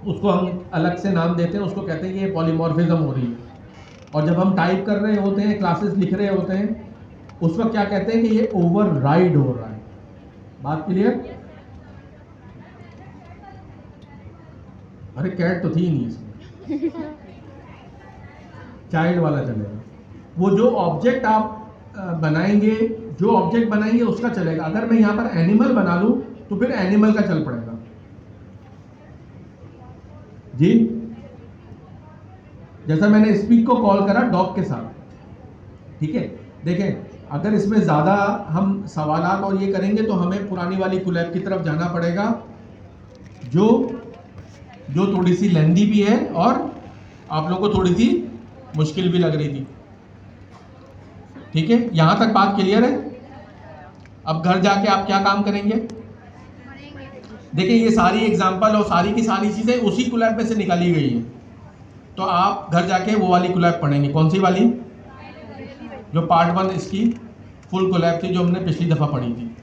Speaker 1: उसको हम अलग से नाम देते हैं, उसको कहते हैं कि ये पॉलीमॉर्फिज्म हो रही है। और जब हम टाइप कर रहे होते हैं, क्लासेस लिख रहे होते हैं, उस वक्त क्या कहते हैं कि ये ओवरराइड हो रहा है। बात क्लियर? अरे कैट तो थी ही नहीं इसमें। चाइल्ड वाला चलेगा। वो जो ऑब्जेक्ट आप बनाएंगे, जो ऑब्जेक्ट बनाएंगे उसका चलेगा। अगर मैं यहां पर एनिमल बना लूं तो फिर एनिमल का चल पड़ेगा जी। जैसा मैंने स्पीक को कॉल करा डॉग के साथ, ठीक है? देखें, अगर इसमें ज़्यादा हम सवालात और ये करेंगे तो हमें पुरानी वाली कुलैब की तरफ जाना पड़ेगा जो थोड़ी सी लेंदी भी है और आप लोगों को थोड़ी सी मुश्किल भी लग रही थी। ठीक है, यहाँ तक बात क्लियर है? अब घर जाके आप क्या काम करेंगे? देखिए, ये सारी एग्जाम्पल और सारी की सारी चीज़ें उसी कुलैब में से निकाली गई हैं, तो आप घर जाके वो वाली कुलैब पढ़ेंगे। कौन सी वाली? जो पार्ट 1 इसकी फुल कुलैब थी जो हमने पिछली दफ़ा पढ़ी थी।